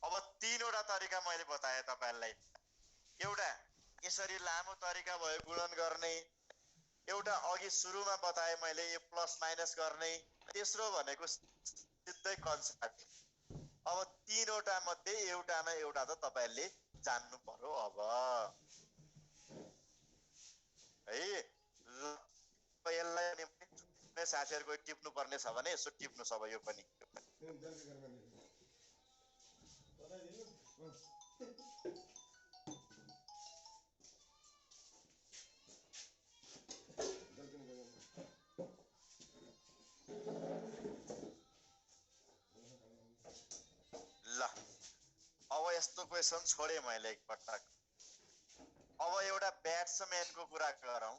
अब तीनवटा तरिका मैले बताए तपाईहरुलाई। एउटा यसरी लामो तरिका भयो गुणन गर्ने, एउटा अघि सुरुमा बताए मैले यो प्लस माइनस गर्ने, तेस्रो भनेको सिधै कन्सेप्ट। अब तीनवटा मध्ये एउटा न एउटा त तपाईहरुले जान्नु पर्यो अब है। यसलाई साथीहरुको टिप्नु पर्ने छ भने यसो टिप्नु छ यो पनि। ल अब यस्तो क्वेशन छोडे मैले एकपटक। अब एउटा ब्याट्सम्यानको कुरा गरौँ।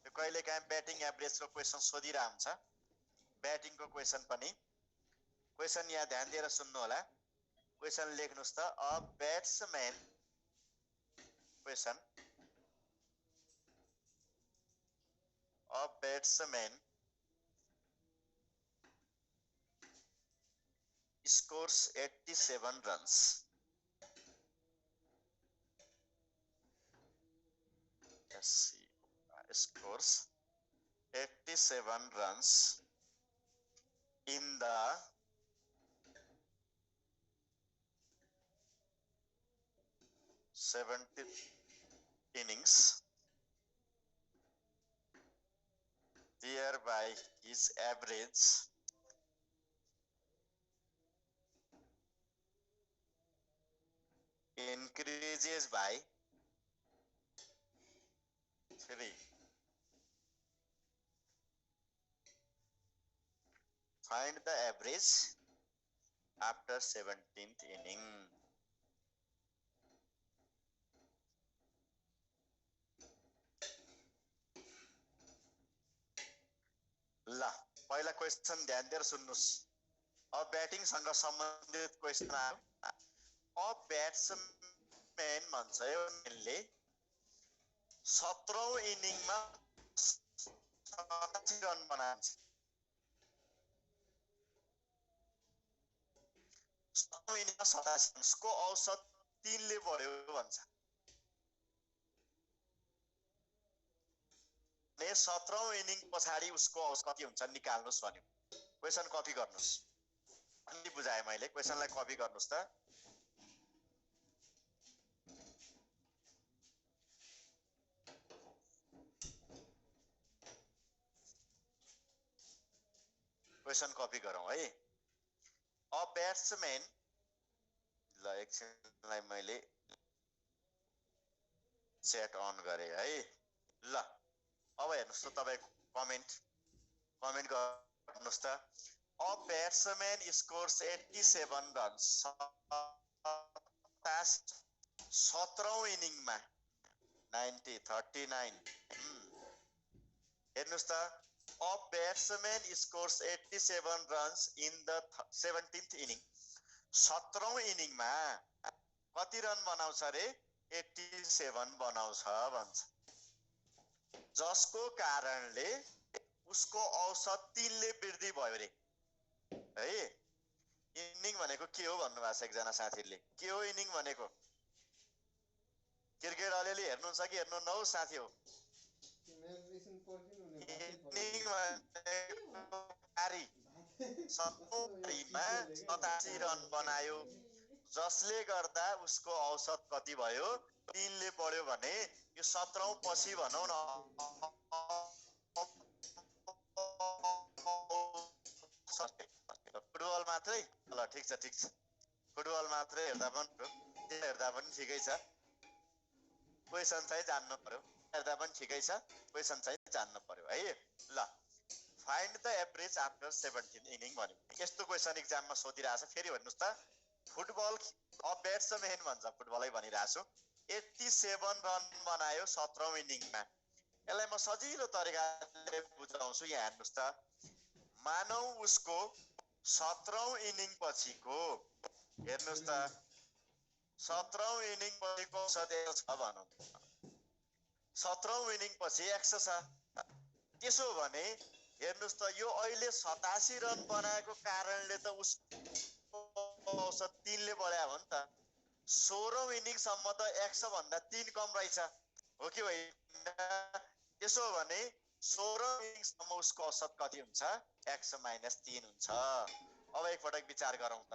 यो कहिलेकाहीँ ब्याटिङ एभरेजको क्वेशन सोधिरा हुन्छ, ब्याटिङको क्वेशन पनि। क्वेशन यहाँ ध्यान दिएर सुन्नु होला। क्वेशन लेख्नुस् त a batsman question a batsman scores 87 runs. Let's see. Scores 87 runs in the 70th innings. Thereby his average increases by 3. Find the average after 17th inning. ल पहिला क्वेशन ध्यान दिएर सुन्नुस्। अब ब्याटिङ सँग सम्बन्धित क्वेशन आयो। अ ब्याट्सम्यान भन्छ यसले 17औं इनिङमा 87 रन बनान्छ। 17औं इनिङमा 87 रनको औसत 3 ले बढ्यो भन्छ। ने 17औं इनिङ पछाडी उसको औसत कति हुन्छ निकाल्नुस् भन्यो। क्वेशन कपी गर्नुस्। अनि बुझाए मैले, क्वेशनलाई कपी गर्नुस् त। क्वेशन कपी गरौँ है। अ ब्याट्सम्यान ल एकछिनलाई मैले च्याट अन गरे है। ल अब हेर्नुस् त तपाईको कमेन्ट गर्नुस् त। अ ब्याट्सम्यान स्कोर्स 87 रन्स 17औं इनिङमा 39 हेर्नुस् त। A batsman scores 87 runs in the 17th inning. 17औं इनिङमा कति रन बनाउँछ रे 87 बनाउँछ भन्छ। जसको कारणले उसको औसत 3 ले वृद्धि भयो रे है। इनिङ भनेको के हो भन्नु भएको छ एकजना साथीले। के हो इनिङ भनेको? क्रिकेट अलिअलि हेर्नुहुन्छ कि हेर्नु नौ साथी हो? इनिङ भनेको 87 रन बनायो जसले गर्दा उसको औसत कति भयो 3 ले बढ्यो भने यो 17औं पछि भनौं न फुटबल मात्रै ल ठीक छ फुटबल मात्रै हेर्दा पनि ठिकै छ क्वेशन चाहिँ जान्नु पर्यो हेर्दा पनि ठिकै छ क्वेशन चाहिँ जान्नु पर्यो है ल find the average after 17 inning भन्यो यस्तो क्वेशन एक्जाममा सोधिरहेछ फेरि भन्नुस् त फुटबल अ ब्याट्सम्यान भन्छ फुटबलै भनिरहेछु 87 रन बनायो 17औं इनिङमा यसलाई म सजिलो तरिकाले बुझाउँछु यहाँ हेर्नुस् त मानौ उसको 17औं इनिङ पछिको हेर्नुस् त 17औं इनिङ पछिको औसत छ भनौं 17औं इनिङ पछि 100 छ त्यसो भने हेर्नुस् त यो अहिले 87 रन बनाएको कारणले त उसको औसत 3 ले बढ्या हो नि त 16औं इनिङ सम्म त 100 भन्दा 3 कम रहेछ हो कि होइन त्यसो भने 16औं इनिङ सम्म उसको औसत कति हुन्छ 100 - 3 हुन्छ अब एकपटक विचार गरौँ त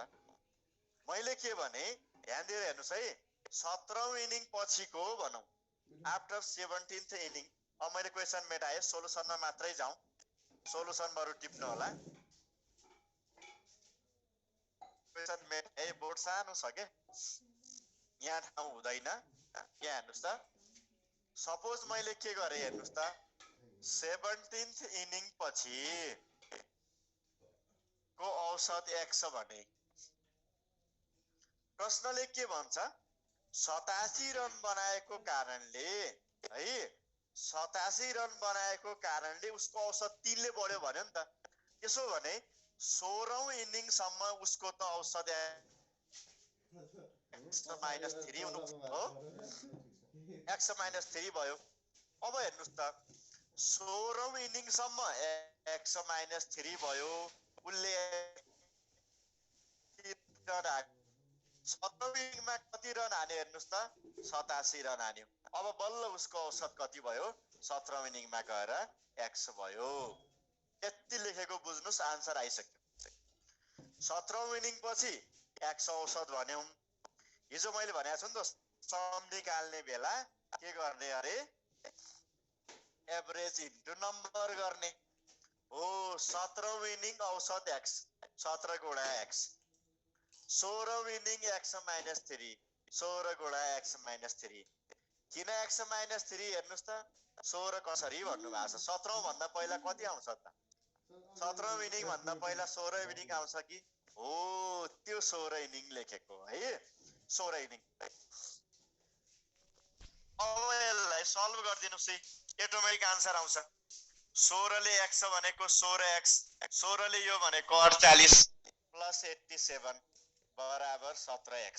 मैले के भने ध्यान दिएर हेर्नुस् है 17औं इनिङ पछिको भनौं आफ्टर 17th इनिङ अब मैले क्वेशन मेटाए सोलुसनमा मात्रै जाउँ सोलुसन बरु टिप्नु होला क्वेशन मेटाए बोर्ड सानो छ के यहाँ ठाउँ हुँदैन यहाँ हेर्नुस् त सपोज मैले के गरे हेर्नुस् त 17th इनिङ पछि को औसत 100 भने प्रश्नले के भन्छ 87 रन बनाएको कारणले है 87 रन बनाएको कारणले उसको औसत 3 ले बढ्यो भन्यो नि त त्यसो भने 16औं इनिङ सम्म उसको त औसत -3 हुनु हो 100 - 3 भयो अब हेर्नुस् त 16औं इनिङ सम्म 100 - 3 भयो उले 17औं इनिङमा कति रन हान्यो हेर्नुस् त 87 रन हान्यो अब बल्ल उसको औसत कति भयो 17औं इनिङमा गएर 100 भयो यति लेखेको बुझ्नुस् आन्सर आइसक्यो 17औं इनिङ पछि 100 औसत भन्यौ हिजो मैले भनेको छु नि त सम निकाल्ने बेला के गर्ने अरे एभरेज इन्टु नम्बर गर्ने हो 17औं इनिङ औसत x 17 गुणा x 16औं इनिङ 100 - 3 16 गुणा 100 - 3 किन 100 - 3 हेर्नुस् त 16 कसरी भन्नु भएको छ 17औं भन्दा पहिला कति आउँछ त 17औं इनिङ भन्दा पहिला 16औं इनिङ आउँछ कि हो त्यो 16 इनिङ लेखेको है 16 इनिङ अब यसलाई सल्भ गरिदिनुस् है अटोमेटिक आन्सर आउँछ 16 ले 100 भनेको 16x 16 ले यो भनेको 48 प्लस 87 बराबर 17x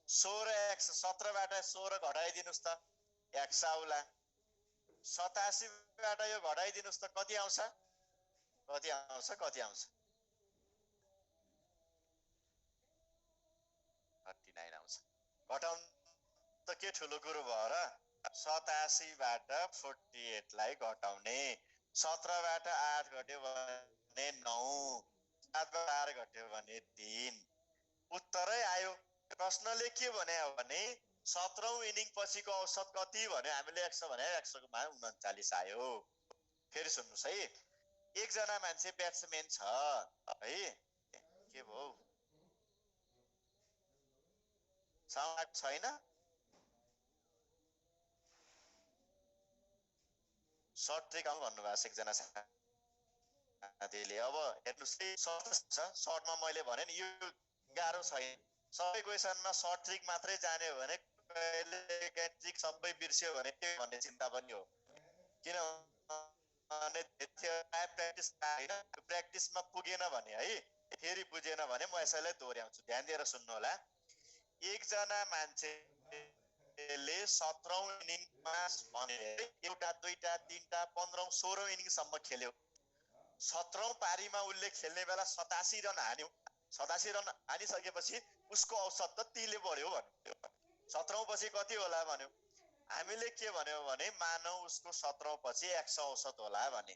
16x 17 बाट 16 घटाइदिनुस् त x आउला 87 बाट यो घटाइदिनुस् त कति आउँछ 39 आउँछ घटाउन त के ठुलो कुरो भयो र 87 बाट 48 लाई घटाउने 17 बाट 8 घट्यो भने 9 7 बाट 8 घट्यो भने 3 उत्तरै आयो प्रश्नले के भने हो भने 17औं इनिङ पछिको औसत कति भन्यो हामीले 100 भने 100 मा 39 आयो फेरि सुन्नुस् है एकजना मान्छे ब्याट्सम्यान छ है के भो साउन्ड छैन सर्ट ट्रिक आउँ भन्नु भएको छ एकजना साथीले अब हेर्नुस् है सर्टमा मैले भने नि यो गाह्रो छैन सबै क्वेशनमा सर्ट ट्रिक मात्रै जान्यो भने कहिले ट्रिक सबै बिर्स्यो भने के भन्ने चिन्ता पनि हो किनभने प्र्याक्टिसमा पुगेन भने है फेरि बुझेन भने म यसैलाई दोहोर्याउँछु ध्यान दिएर सुन्नु होला एकजना मान्छेले 17औं इनिङमा भने एउटा दुईटा तीनटा 15औं 16औं इनिङसम्म खेल्यो 17औं पारीमा उनले खेल्ने बेला 87 रन हान्यो 87 रन हानिसकेपछि उसको औसत त 3 ले बढ्यो भन्यो 17औं पछि कति होला भन्यो हामीले के भन्यो भने मानौ उसको 17औं पछि 100 औसत होला भने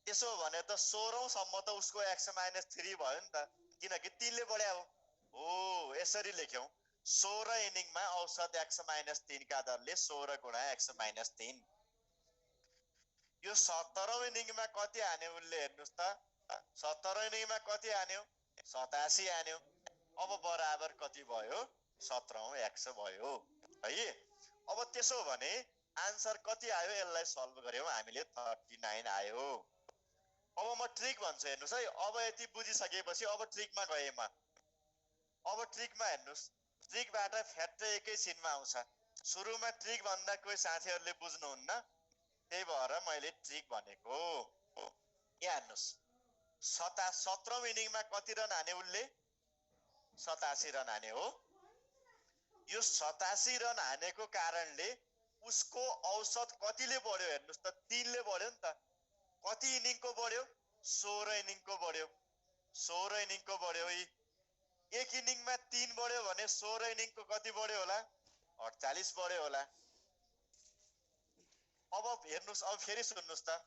त्यसो भने त 16औं सम्म त उसको 100 - 3 भयो नि त किनकि 3 ले बढ्या हो। यसरी लेख्यौं 16 इनिङमा औसत x-3 का दरले 16 गुणा x-3। यो 17औं इनिङमा कति हान्यो उनले हेर्नुस् त 17औं इनिङमा कति हान्यो 87 हान्यो। अब बराबर कति भयो 17औं x भयो है। अब त्यसो भने आन्सर कति आयो यसलाई सल्भ गर्यौं हामीले 39 आयो। अब म ट्रिक भन्छु हेर्नुस् है। अब यति बुझिसकेपछि अब ट्रिकमा गए म। अब ट्रिकमा हेर्नुस् ट्रिकबाट फ्याट्टै एकैछिनमा आउँछ। सुरुमा ट्रिक भन्दा कोही साथीहरुले बुझ्नुहुन्न त्यही भएर मैले ट्रिक भनेको। यहाँ हेर्नुस् 17औं इनिङमा कति रन हाने उनले 87 रन हाने हो। यो 87 रन हानेको कारणले उसको औसत कतिले बढ्यो हेर्नुस् त 3 ले बढ्यो नि त। कति इनिङको बढ्यो 16 इनिङको बढ्यो। 16 इनिङको बढ्यो। एक इनिङमा 3 बढ्यो भने 16 इनिङको कति बढ्यो होला 48 बढ्यो होला। अब हेर्नुस् अब फेरि सुन्नुस् त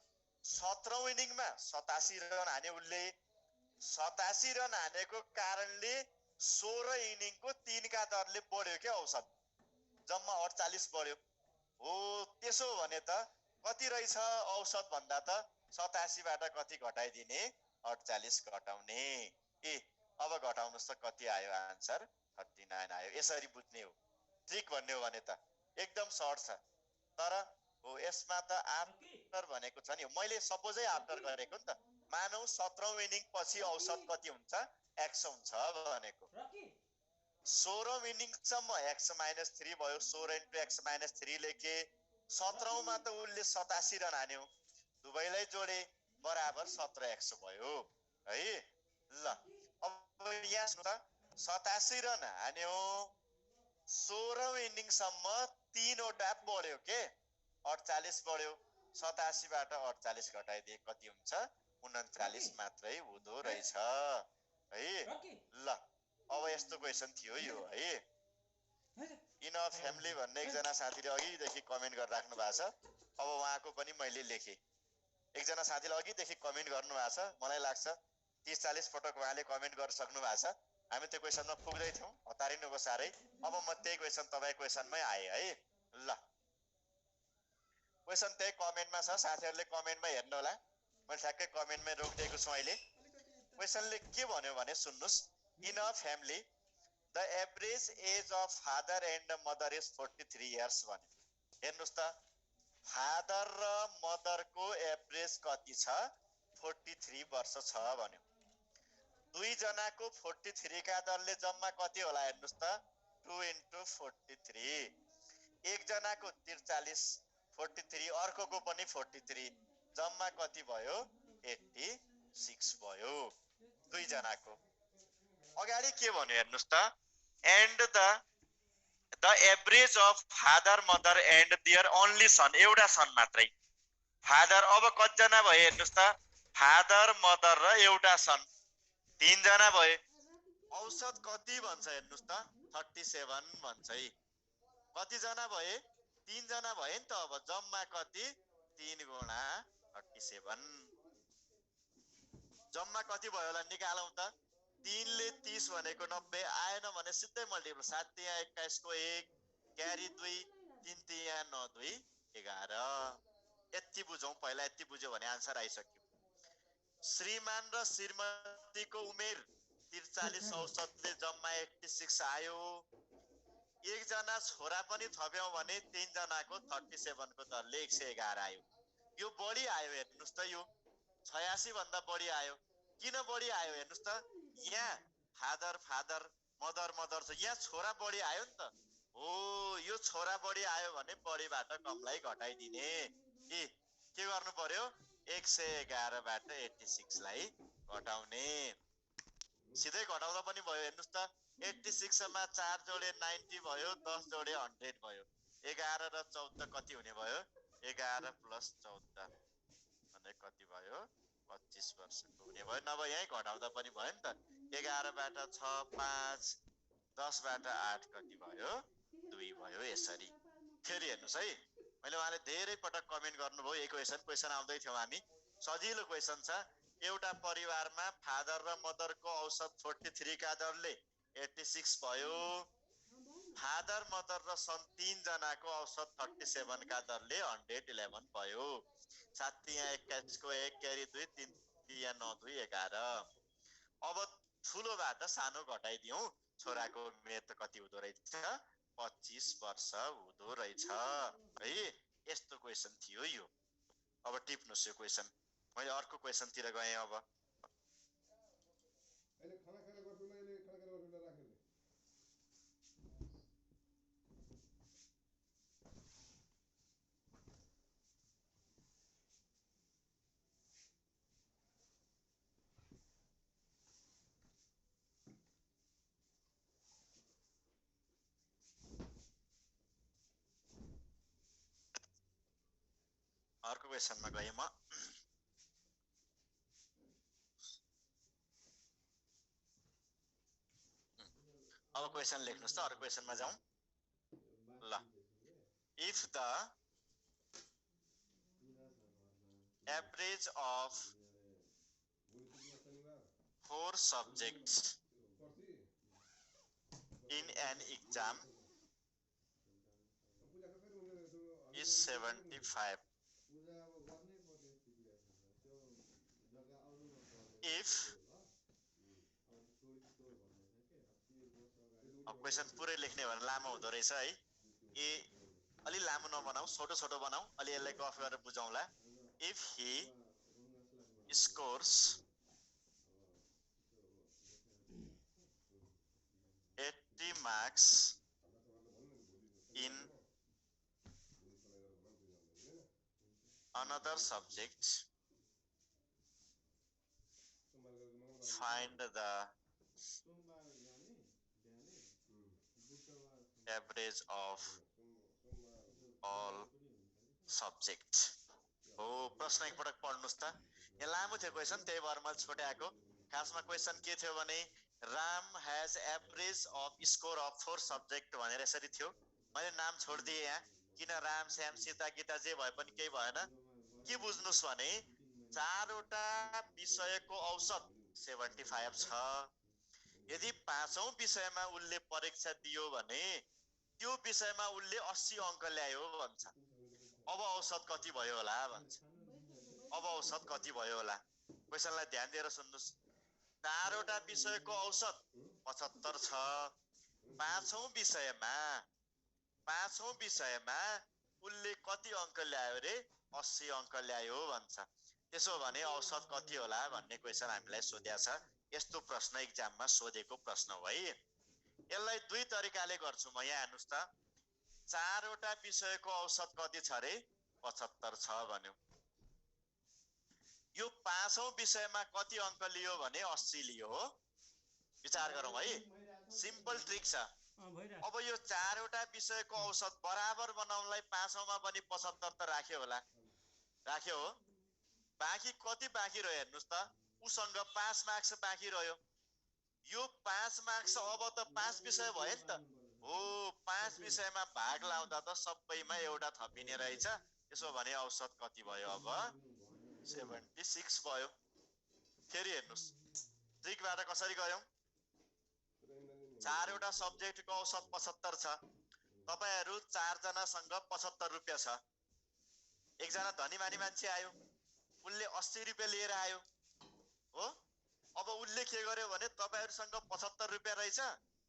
17औं इनिङमा 87 रन हाने उनले। 87 रन हानेको कारणले 16 इनिङको 3 का दरले बढ्यो के औसत जम्मा 48 बढ्यो हो। त्यसो भने त कति रहेछ औसत भन्दा त 87 बाट कति घटाइदिने 48 घटाउने। अब घटाउनुस् त कति आयो आन्सर 39 आयो। यसरी बुझ्ने हो ट्रिक भन्ने हो भने त एकदम सर्ट छ। तर हो यसमा त आफ्टर भनेको छ नि मैले सपोजै आफ्टर गरेको नि त। मानौ 17औं इनिङ पछि औसत कति हुन्छ x हुन्छ भनेको। 16औं इनिङसम्म x-3 भयो 16 * x-3 लेखे। 17औं मा त उनले 87 रन हान्यो दुवैलाई जोडे बराबर 17x भयो है। ल अब यहाँ सुन 87 रन हान्यो 16औं इनिङसम्म 3 वटा बढ्यो के 48 बढ्यो। 87 बाट 48 घटाइदिए कति हुन्छ 39 मात्रै हुँदो रहेछ है। ल अब यस्तो क्वेशन थियो यो है। इन फ्यामिली भन्ने एकजना साथीले अघिदेखि कमेन्ट गरिराख्नु भएको छ। अब उहाँको पनि मैले लेखेँ। एकजना साथीले अघिदेखि कमेन्ट गर्नु भएको छ। मलाई लाग्छ 30-40 पटक उहाँले कमेन्ट गरिसक्नु भएको छ। हामी त्यो क्वेशनमा पुग्दै थियौं हतारिनुको सारै। अब म त्यही क्वेशन तपाईको क्वेशनमै आए है। ल क्वेशन त्यही कमेन्टमा छ साथीहरुले कमेन्टमा हेर्नु होला। मैले ठ्याक्कै कमेन्टमै रोकिदिएको छु अहिले। क्वेशनले के भन्यो भने सुन्नुस् in a family the average age of father and mother is 43 years भन्यो। हेर्नुस् त फादर र मदरको एभरेज कति छ 43 वर्ष छ भन्यो। दुई जनाको 43 का दरले जम्मा कति होला हेर्नुस् त 2 * 43। एक जनाको 43 43 अर्कोको पनि 43 जम्मा कति भयो 86 भयो दुई जनाको। अगाडि के भन्यो हेर्नुस् त and the average of father mother and their only son एउटा सन मात्रै। फादर अब कति जना भयो हेर्नुस् त फादर मदर र एउटा सन 3 जना भए। औसत कति भन्छ हेर्नुस् त 37 भन्छ है। कति जना भए 3 जना भए नि त। अब जम्मा कति 3 गुणा 37 जम्मा कति भयो होला निकालौं त। 3 ले 30 भनेको 90 आएन भने सिधै मल्टिपल 7 * 21 को 1 क्यारी 2 3 * 9 2 11। यति बुझौं पहिला। यति बुझ्यो भने आन्सर आइसक्यो। श्रीमान र श्रीमतीको उमेर 43 औसतले जम्मा 86 आयो। एक जना छोरा पनि थप्यौं भने 3 जनाको 37 को दरले 111 आयो। यो बढी आयो हेर्नुस् त यो 86 भन्दा बढी आयो। किन बढी आयो हेर्नुस् त यहाँ फादर फादर मदर मदर छ यहाँ छोरा बढी आयो नि त हो। यो छोरा बढी आयो भने बढीबाट कमलाई घटाइदिने। के गर्नु पर्यो 111 बाट 86 लाई घटाउने। सिधै घटाउँदा पनि भयो हेर्नुस् त 86 मा 4 जोडे 90 भयो 10 जोडे 100 भयो। 11 र 14 कति हुने भयो 11 + 14 भने कति भयो 25 वर्षको हुने भयो। नभए यही घटाउँदा पनि भयो नि त 11 बाट 6 5 10 बाट 8 कति भयो 2 भयो। यसरी फेरि हेर्नुस् है मैले उहाँले धेरै पटक कमेन्ट गर्नुभयो। यही क्वेशन आउँदै थियो हामी। सजिलो क्वेशन छ एउटा परिवारमा फादर र मदरको औसत 43 का दरले 86 भयो। फादर मदर र सन 3 जनाको औसत 37 का दरले 111 भयो। साथी यहाँ 21 को 1 क्यारी 2 3 या 9 2 11। अब ठुलोबाट सानो घटाइदियौं। छोराको उमेर त कति हुँदो रहेछ? 25 वर्ष हुँदो रहेछ है। यस्तो क्वेशन थियो यो। अब टिप्नुस् यो क्वेशन। मैले अर्को क्वेशन तिर गएँ। अब अहिले खाना खाएर गर्छु ल, अहिले खाना खाएर गर्छु ल, राखेँ। अर्को क्वेशनमा गएँ म। अब क्वेशन लेख्नुस् त, अरु क्वेशनमा जाउँ ल। If the average of 4 subjects in an exam is 75, if question पुरै लेख्ने भने लामो हुँदो रहेछ है। ए अलि लामो नबनाऊ, छोटो छोटो बनाऊ। अलि यसलाई गफ गरेर बुझाउँला। If he scores 80 marks in another subject, find the average of all subject। हो, प्रश्न एकपटक पढ्नुस् त। यहाँ लामो थियो क्वेशन, त्यही भएर मैले छोट्याएको। खासमा क्वेशन के थियो भने Ram has average of score of 4 subject भनेर यसरी थियो। मैले नाम छोडिदिएँ यहाँ, किन राम श्याम सीता गीता जे भए पनि केही भएन। के बुझ्नुस् भने 4 वटा विषयको औसत 75 छ। यदि 5औं विषयमा उनले परीक्षा दियो भने त्यो विषयमा उनले 80 अंक ल्यायो भन्छ। अब औसत कति भयो होला भन्छ। अब औसत कति भयो होला? क्वेशनलाई ध्यान दिएर सुन्नुस्। 4 वटा विषयको औसत 75 छ। 5औं विषयमा उनले कति अंक ल्यायो रे? 80 अंक ल्यायो भन्छ। त्यसो भने औसत कति होला भन्ने क्वेशन हामीलाई सोध्या छ। यस्तो प्रश्न एक्जाममा सोधेको प्रश्न हो है। यसलाई दुई तरिकाले गर्छु म। यहाँ हेर्नुस् त, 4 वटा विषयको औसत कति छ रे? 75 छ भन्यो। यो 5औं विषयमा कति अंक लियो भने 80 लियो हो। विचार गरौँ है, सिम्पल ट्रिक छ। अब यो 4 वटा विषयको औसत बराबर बनाउनलाई 5औंमा पनि 75 त राख्यो होला, राख्यो हो। बाँकी कति बाँकी रह्यो हेर्नुस् त, उसँग 5 मार्क्स बाँकी रह्यो। यो 5 मार्क्स अब त 5 विषय भयो नि त। हो, 5 विषयमा भाग लाउँदा त सबैमा एउटा थपिने रहेछ। त्यसो भने औसत कति भयो? अब 76 भयो। फेरि हेर्नुस्, ट्रिकबाट कसरी गयौं? 4 वटा सब्जेक्टको औसत 75 छ। तपाईहरु 4 जनासँग 75 रुपैयाँ छ। एकजना धनीमानी मान्छे आयो, उनले 80 रुपैयाँ लिएर आयो हो। अब उनले के गर्यो भने तपाईहरुसँग 75 रुपैयाँ रहेछ,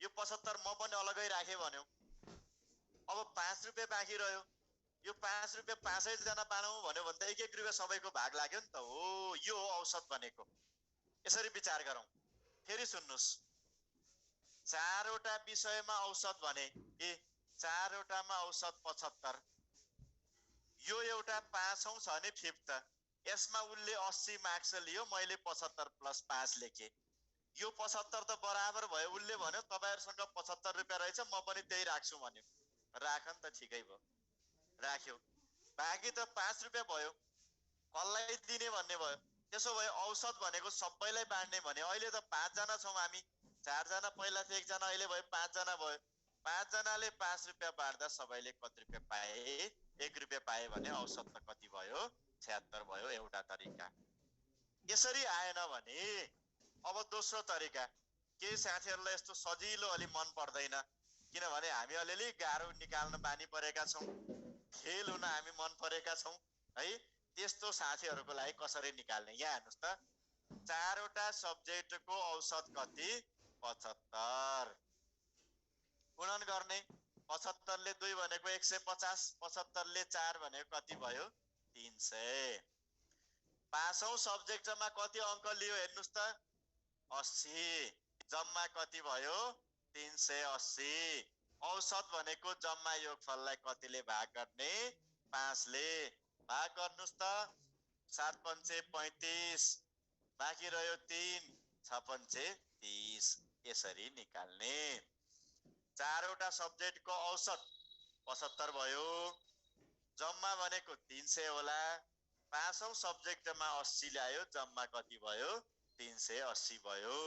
यो 75 म पनि अलगै राखे भन्यो। अब 5 रुपैयाँ बाँकी रह्यो। यो 5 रुपैयाँ 5 जना बाँडौं भन्यो भने त 1-1 रुपैयाँ सबैको भाग लाग्यो नि त। हो, यो हो औसत भनेको। यसरी विचार गरौँ। फेरि सुन्नुस्, 4 वटा विषयमा औसत भने के? 4 वटामा औसत 75। यो एउटा 5औं छ भने 5th। यसमा उनले 80 मार्क्स लियो, मैले 75 प्लस 5 लेखे। यो 75 त बराबर भयो। उनले भन्यो तपाईहरुसँग 75 रुपैयाँ रहेछ, म पनि त्यही राख्छु भन्यो। राख नि त, ठिकै भयो, राख्यो। बाँकी त 5 रुपैयाँ भयो, कसलाई दिने भन्ने भयो। त्यसो भए औसत भनेको सबैलाई बाँड्ने भने अहिले त 5 जना छौं हामी। 4 जना पहिला थियो, 1 जना अहिले भयो, 5 जना भयो। 5 जनाले 5 रुपैयाँ बाँड्दा सबैले कति रुपैयाँ पाए? 1 रुपैयाँ पाए भने औसत त कति भयो? 76 भयो। एउटा तरिका। यसरी आएन भने अब दोस्रो तरिका, केही साथीहरूलाई यस्तो सजिलो अलि मन पर्दैन, किनभने हामी अलिअलि गाह्रो निकाल्न बानी परेका छौँ, फेल हुन हामी मन परेका छौँ है। त्यस्तो साथीहरूको लागि कसरी निकाल्ने, यहाँ हेर्नुहोस् त, 4 वटा सब्जेक्टको औसत कति? 75। गुणन गर्ने, 75 ले 2 भनेको 150, 75 ले 4 भनेको कति भयो? 300। पाँचौं सब्जेक्टमा कति अङ्क लियो हेर्नुहोस् त, 80। जम्मा कति भयो? 380। औसत भनेको जम्मा योगफललाई कतिले भाग गर्ने? 5 ले। भाग गर्नुस् त, 7 पंचे 35, बाँकी रह्यो 3, 6 पंचे 30। यसरी निकाल्ने। 4 वटा सब्जेक्टको औसत 75 भयो, जम्मा भनेको 300 होला। पाँचौं सब्जेक्टमा 80 ल्यायो, जम्मा कति भयो? 380 भयो।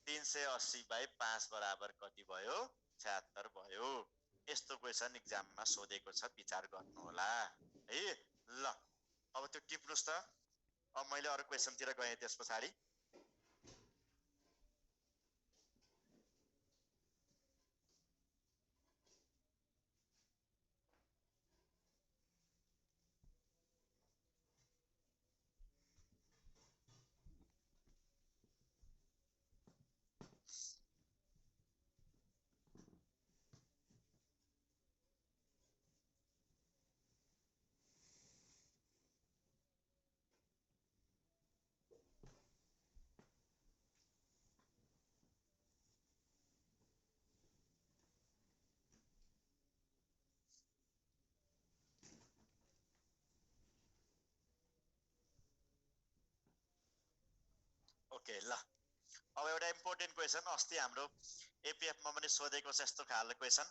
380 बाई 5 बराबर कति भयो? 76 भयो। यस्तो क्वेसन एक्जाममा सोधेको छ, विचार गर्नु होला है। ल अब त्यो टिप्नुस् त। अब मैले अरु क्वेसनतिर गएँ त्यस पछाडि। ओके ल, अब एउटा इम्पोर्टेन्ट क्वेसन, अस्ति हाम्रो एपीएफ मा पनि सोधेको छ यस्तो खालको क्वेसन।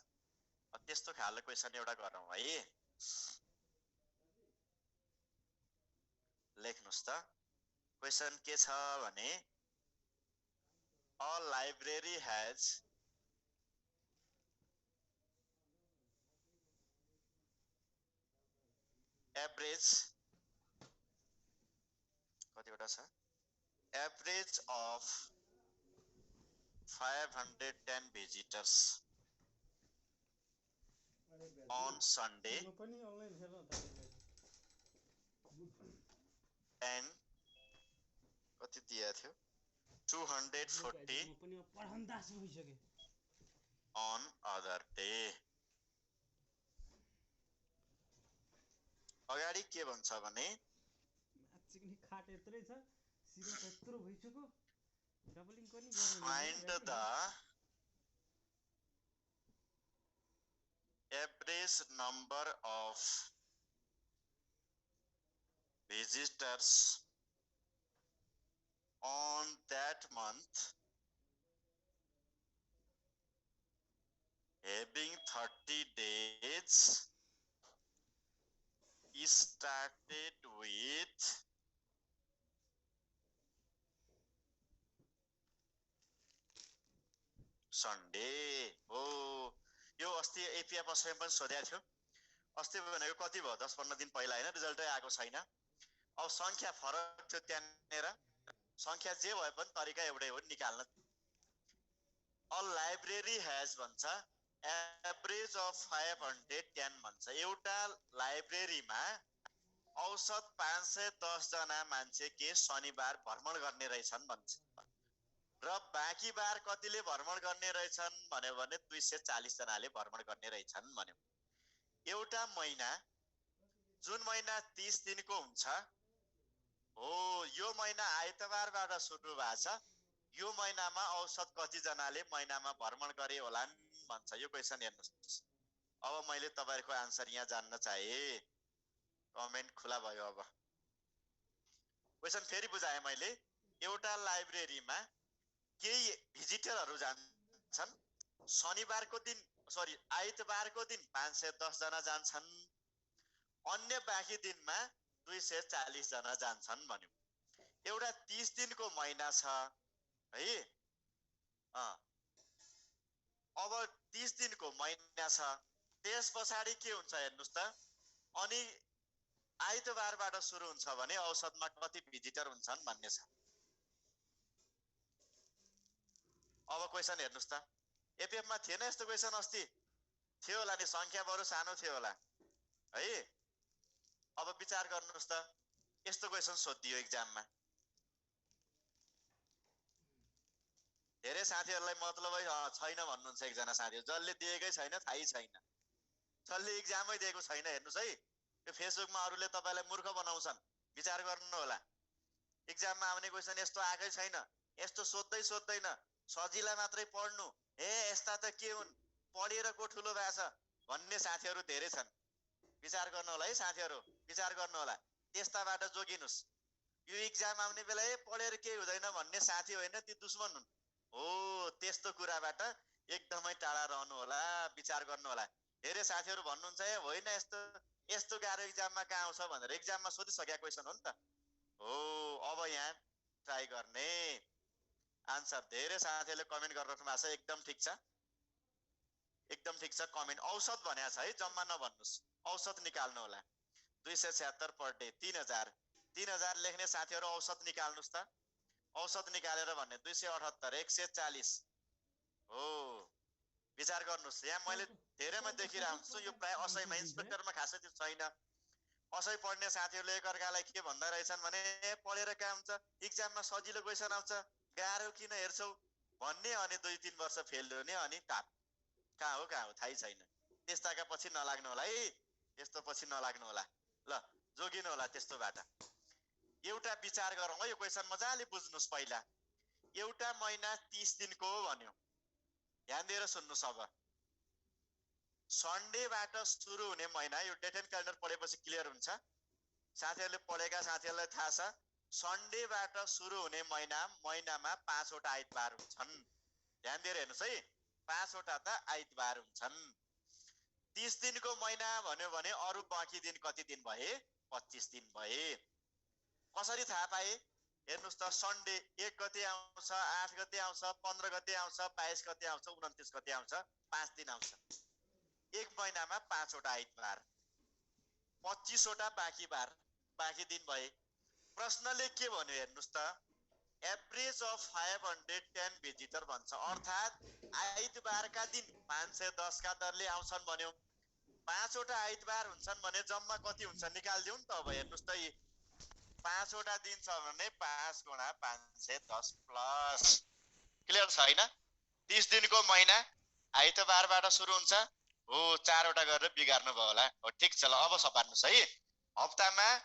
त्यस्तो खालको क्वेसन एउटा गरौँ है। लेख्नुस् त, क्वेसन के छ भने, अ लाइब्रेरी हैज एभरेज, कतिवटा छ? Average of 510 visitors on Sunday and कति दिएको थियो? 240 on other day। अगाडि के भन्छ भने, find the average number of visitors on that month having 30 days started with Sunday। हो, यो अस्ति एपीएफ असम पनि सोधेको थियो। अस्ति भनेको कति भयो? 10-15 दिन पहिला हैन, रिजल्टै आएको छैन। अब संख्या फरक थियो त्यहाँनेर, संख्या जे भए पनि तरिका एउटै हो निकाल्न। अ लाइब्रेरी हैज भन्छ, एभरेज अफ 510 भन्छ। एउटा लाइब्रेरीमा औसत 510 जना मान्छे के शनिबार भ्रमण गर्ने रहेछन् भन्छ, र बाँकी बार कतिले भ्रमण गर्ने रहेछन् भन्यो भने 240 जनाले भ्रमण गर्ने रहेछन् भन्यो। एउटा महिना, जुन महिना 30 दिनको हुन्छ हो, यो महिना आइतबारबाट सुरु भएको छ, यो महिनामा औसत कति जनाले महिनामा भ्रमण गरे होलान् भन्छ। यो क्वेसन हेर्नुस्। अब मैले तपाईहरुको आन्सर यहाँ जान्न चाहे, कमेन्ट खुला भयो। अब क्वेसन फेरि बुझाएँ मैले। एउटा लाइब्रेरीमा केही भिजिटरहरु जान्छन्, शनिबारको दिन सरी आइतबारको दिन 510 जना जान्छन्, अन्य बाँकी दिनमा 240 जना जान्छन् भन्यो। एउटा 30 दिनको महिना छ है। अब 30 दिनको महिना छ, त्यस पछाडि के हुन्छ हेर्नुस् त। अनि आइतबारबाट सुरु हुन्छ भने औसतमा कति भिजिटर हुन्छन् भन्ने छ। अब क्वेसन हेर्नुस् त, एपीएफमा थिएन यस्तो क्वेसन, अस्ति थियो होला नि, संख्या बरु सानो थियो होला है। अब विचार गर्नुस् त, यस्तो क्वेसन सोधियो एक्जाममा, धेरै साथीहरूलाई मतलब छैन भन्नुहुन्छ, एकजना साथी जसले दिएकै छैन, थाहै छैन, जसले एक्जामै दिएको छैन। हेर्नुस् है, यो फेसबुकमा अरूले तपाईलाई मूर्ख बनाउँछन्, विचार गर्नु होला। एक्जाममा आउने क्वेसन यस्तो आएकै छैन, यस्तो सोध्दै सोध्दैन, सजिला मात्रै पढ्नु, यस्ता त के हुन्, पढेर को ठुलो भएको छ भन्ने साथीहरू धेरै छन्। विचार गर्नु होला है साथीहरू, विचार गर्नु होला, त्यस्ताबाट जोगिनुस्। यो एक्जाम आउने बेला पढेर केही हुँदैन भन्ने साथी होइन, ती दुश्मन हुन् हो। त्यस्तो कुराबाट एकदमै टाढा रहनु होला, विचार गर्नु होला। धेरै साथीहरू भन्नुहुन्छ होइन यस्तो यस्तो गाह्रो एक्जाममा कहाँ आउँछ भनेर, एक्जाममा सोधिसकेका क्वेसन हो नि त हो। अब यहाँ ट्राई गर्ने आन्सर, धेरै साथीहरूले कमेन्ट गरिराख्नु भएको छ, एकदम ठिक छ, एकदम ठिक छ कमेन्ट। औसत भनेको छ है, जम्मा नभन्नुस्, औसत निकाल्नु होला। 276 पर डे 3000, 3000 लेख्ने साथीहरू औसत निकाल्नुस् त। औसत निकालेर भन्ने 278, 140 हो। विचार गर्नुस्, यहाँ मैले धेरैमा देखिरहेको छु, यो प्राय असैमा, इन्सपेक्टरमा खासै त्यो छैन। असै पढ्ने साथीहरूले एकअर्कालाई के भन्दा रहेछन् भने, पढेर कहाँ हुन्छ, एक्जाममा सजिलो क्वेसन आउँछ, गाह्रो किन हेर्छौ भन्ने, अनि 2-3 वर्ष फेल हुने, अनि कहाँ हो थाहै छैन। त्यस्ताका पछि नलाग्नु होला है, त्यस्तो पछि नलाग्नु होला, ल जोगिनु होला त्यस्तोबाट। एउटा विचार गरौँ है, यो क्वेसन मजाले बुझ्नुस्। पहिला एउटा महिना 30 दिनको हो भन्यो, ध्यान दिएर सुन्नुस्। अब सन्डेबाट सुरु हुने महिना, यो डेट एन्ड क्यालेन्डर पढेपछि क्लियर हुन्छ। साथीहरूले पढेका साथीहरूलाई थाहा छ, सन्डेबाट सुरु हुने महिनामा 5 वटा आइतबार हुन्छन्। ध्यान दिएर हेर्नुस् है, 5 वटा त आइतबार हुन्छन्। 30 दिनको महिना भन्यो भने अरू बाँकी दिन कति दिन भए, 25 दिन भए। कसरी थाहा पाए, हेर्नुस् त, सन्डे 1 गते आउँछ, 8 गते आउँछ, 15 गते आउँछ, 22 गते आउँछ, 29 गते आउँछ, 5 दिन आउँछ। एक महिनामा 5 वटा आइतबार, 25 वटा बाँकी बार, बाँकी दिन भए। प्रश्नले के भन्यो हेर्नुस् त, एभरेज अफ 510 भिजिटर भन्छ, अर्थात् आइतबारका दिन 510 का दरले आउँछन् भन्यो। 5 वटा आइतबार हुन्छन् भने जम्मा कति हुन्छ निकाल्दिउँ नि त। अब हेर्नुस् त, 5 वटा दिन छ भने 5 गुणा 510 प्लस, क्लियर छ हैन। 30 दिनको महिना आइतबारबाट सुरु हुन्छ हो, 4 वटा गरेर बिगार्नु भयो होला हो। ठिक छ, ल अब सपार्नुस् है। हप्तामा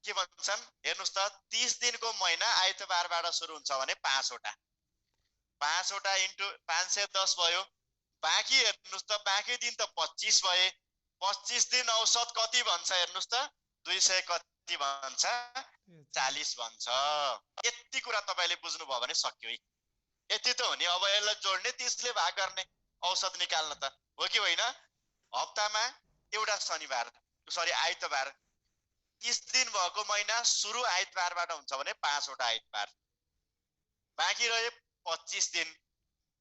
के भन्छन् हेर्नुस् त, 30 दिनको महिना आइतबारबाट सुरु हुन्छ भने 5 वटा, 5 वटा इन्टु 510 भयो। बाँकी हेर्नुस् त, बाँकी दिन त 25 भए, 25 दिन औसत कति भन्छ हेर्नुस् त, 200 कति भन्छ, 40 भन्छ। यति कुरा तपाईले बुझ्नुभयो भने सक्यो है, यति त हो नि। अब यसलाई जोड्ने, 30 ले भाग गर्ने, औसत निकाल्न त हो कि होइन। हप्तामा एउटा शनिबार, सरी आइतबार, 30 दिन भएको महिना सुरु आइतबारबाट हुन्छ भने 5 वटा आइतबार, बाँकी रहे 25 दिन।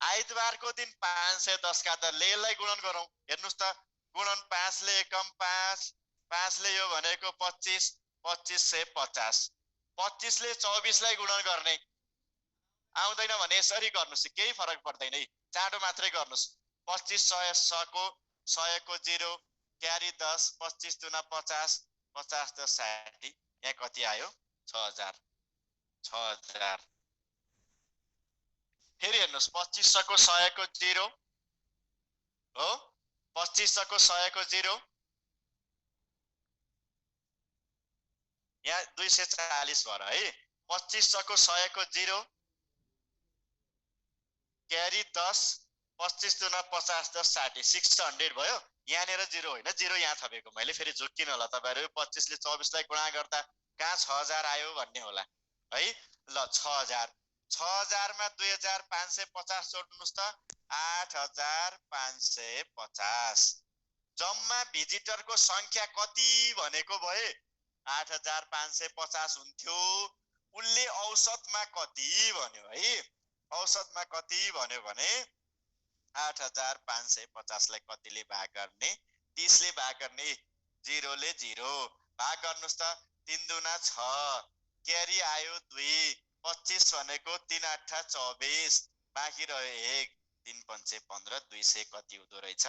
आइतबारको दिन 510 का दरले यसलाई गुणन गरौँ। हेर्नुस् त, गुणन 5 ले एकम 5, 5 ले यो भनेको 25, 25 से 50, 25 ले 24 लाई गुणन गर्ने। आउँदैन भने यसरी गर्नुस्, केही फरक पर्दैन है, चाँडो मात्रै गर्नुस्। 25 100 को 0, क्यारी 10, 25 दुना 50, 50 10 60, यहाँ कति आयो 6000, 6000। फेरि हेर्नुस्, 25 को 100 को 0 हो, 25 को 100 को 0, यहाँ 240 भएर है। 25 को 100 को 0, क्यारी 10, 25 दुना 50 10 60, 600 भयो। यहाँनिर 0 होइन, 0 यहाँ थपेको मैले, फेरि झुक्किनु होला तपाईहरु। 25 ले 24 लाई गुणा गर्दा कहाँ 6000 आयो भन्ने होला है। ल 6000, 6000 मा 2550 जोड्नुस् त, 8550। जम्मा भिजिटरको संख्या कति भनेको भए 8550 हुन्थ्यो। उनले औसतमा कति भन्यो है, औसतमा कति भन्यो भने 8550 लाई कतिले भाग गर्ने, 30 ले भाग गर्ने, 0 ले 0, भाग गर्नुस् त 3 दुना 6 क्यारी आयो 2 25 भनेको 3 8 24 बाँकी रह्यो 1 3 5 15 200 कति हुँदो रहेछ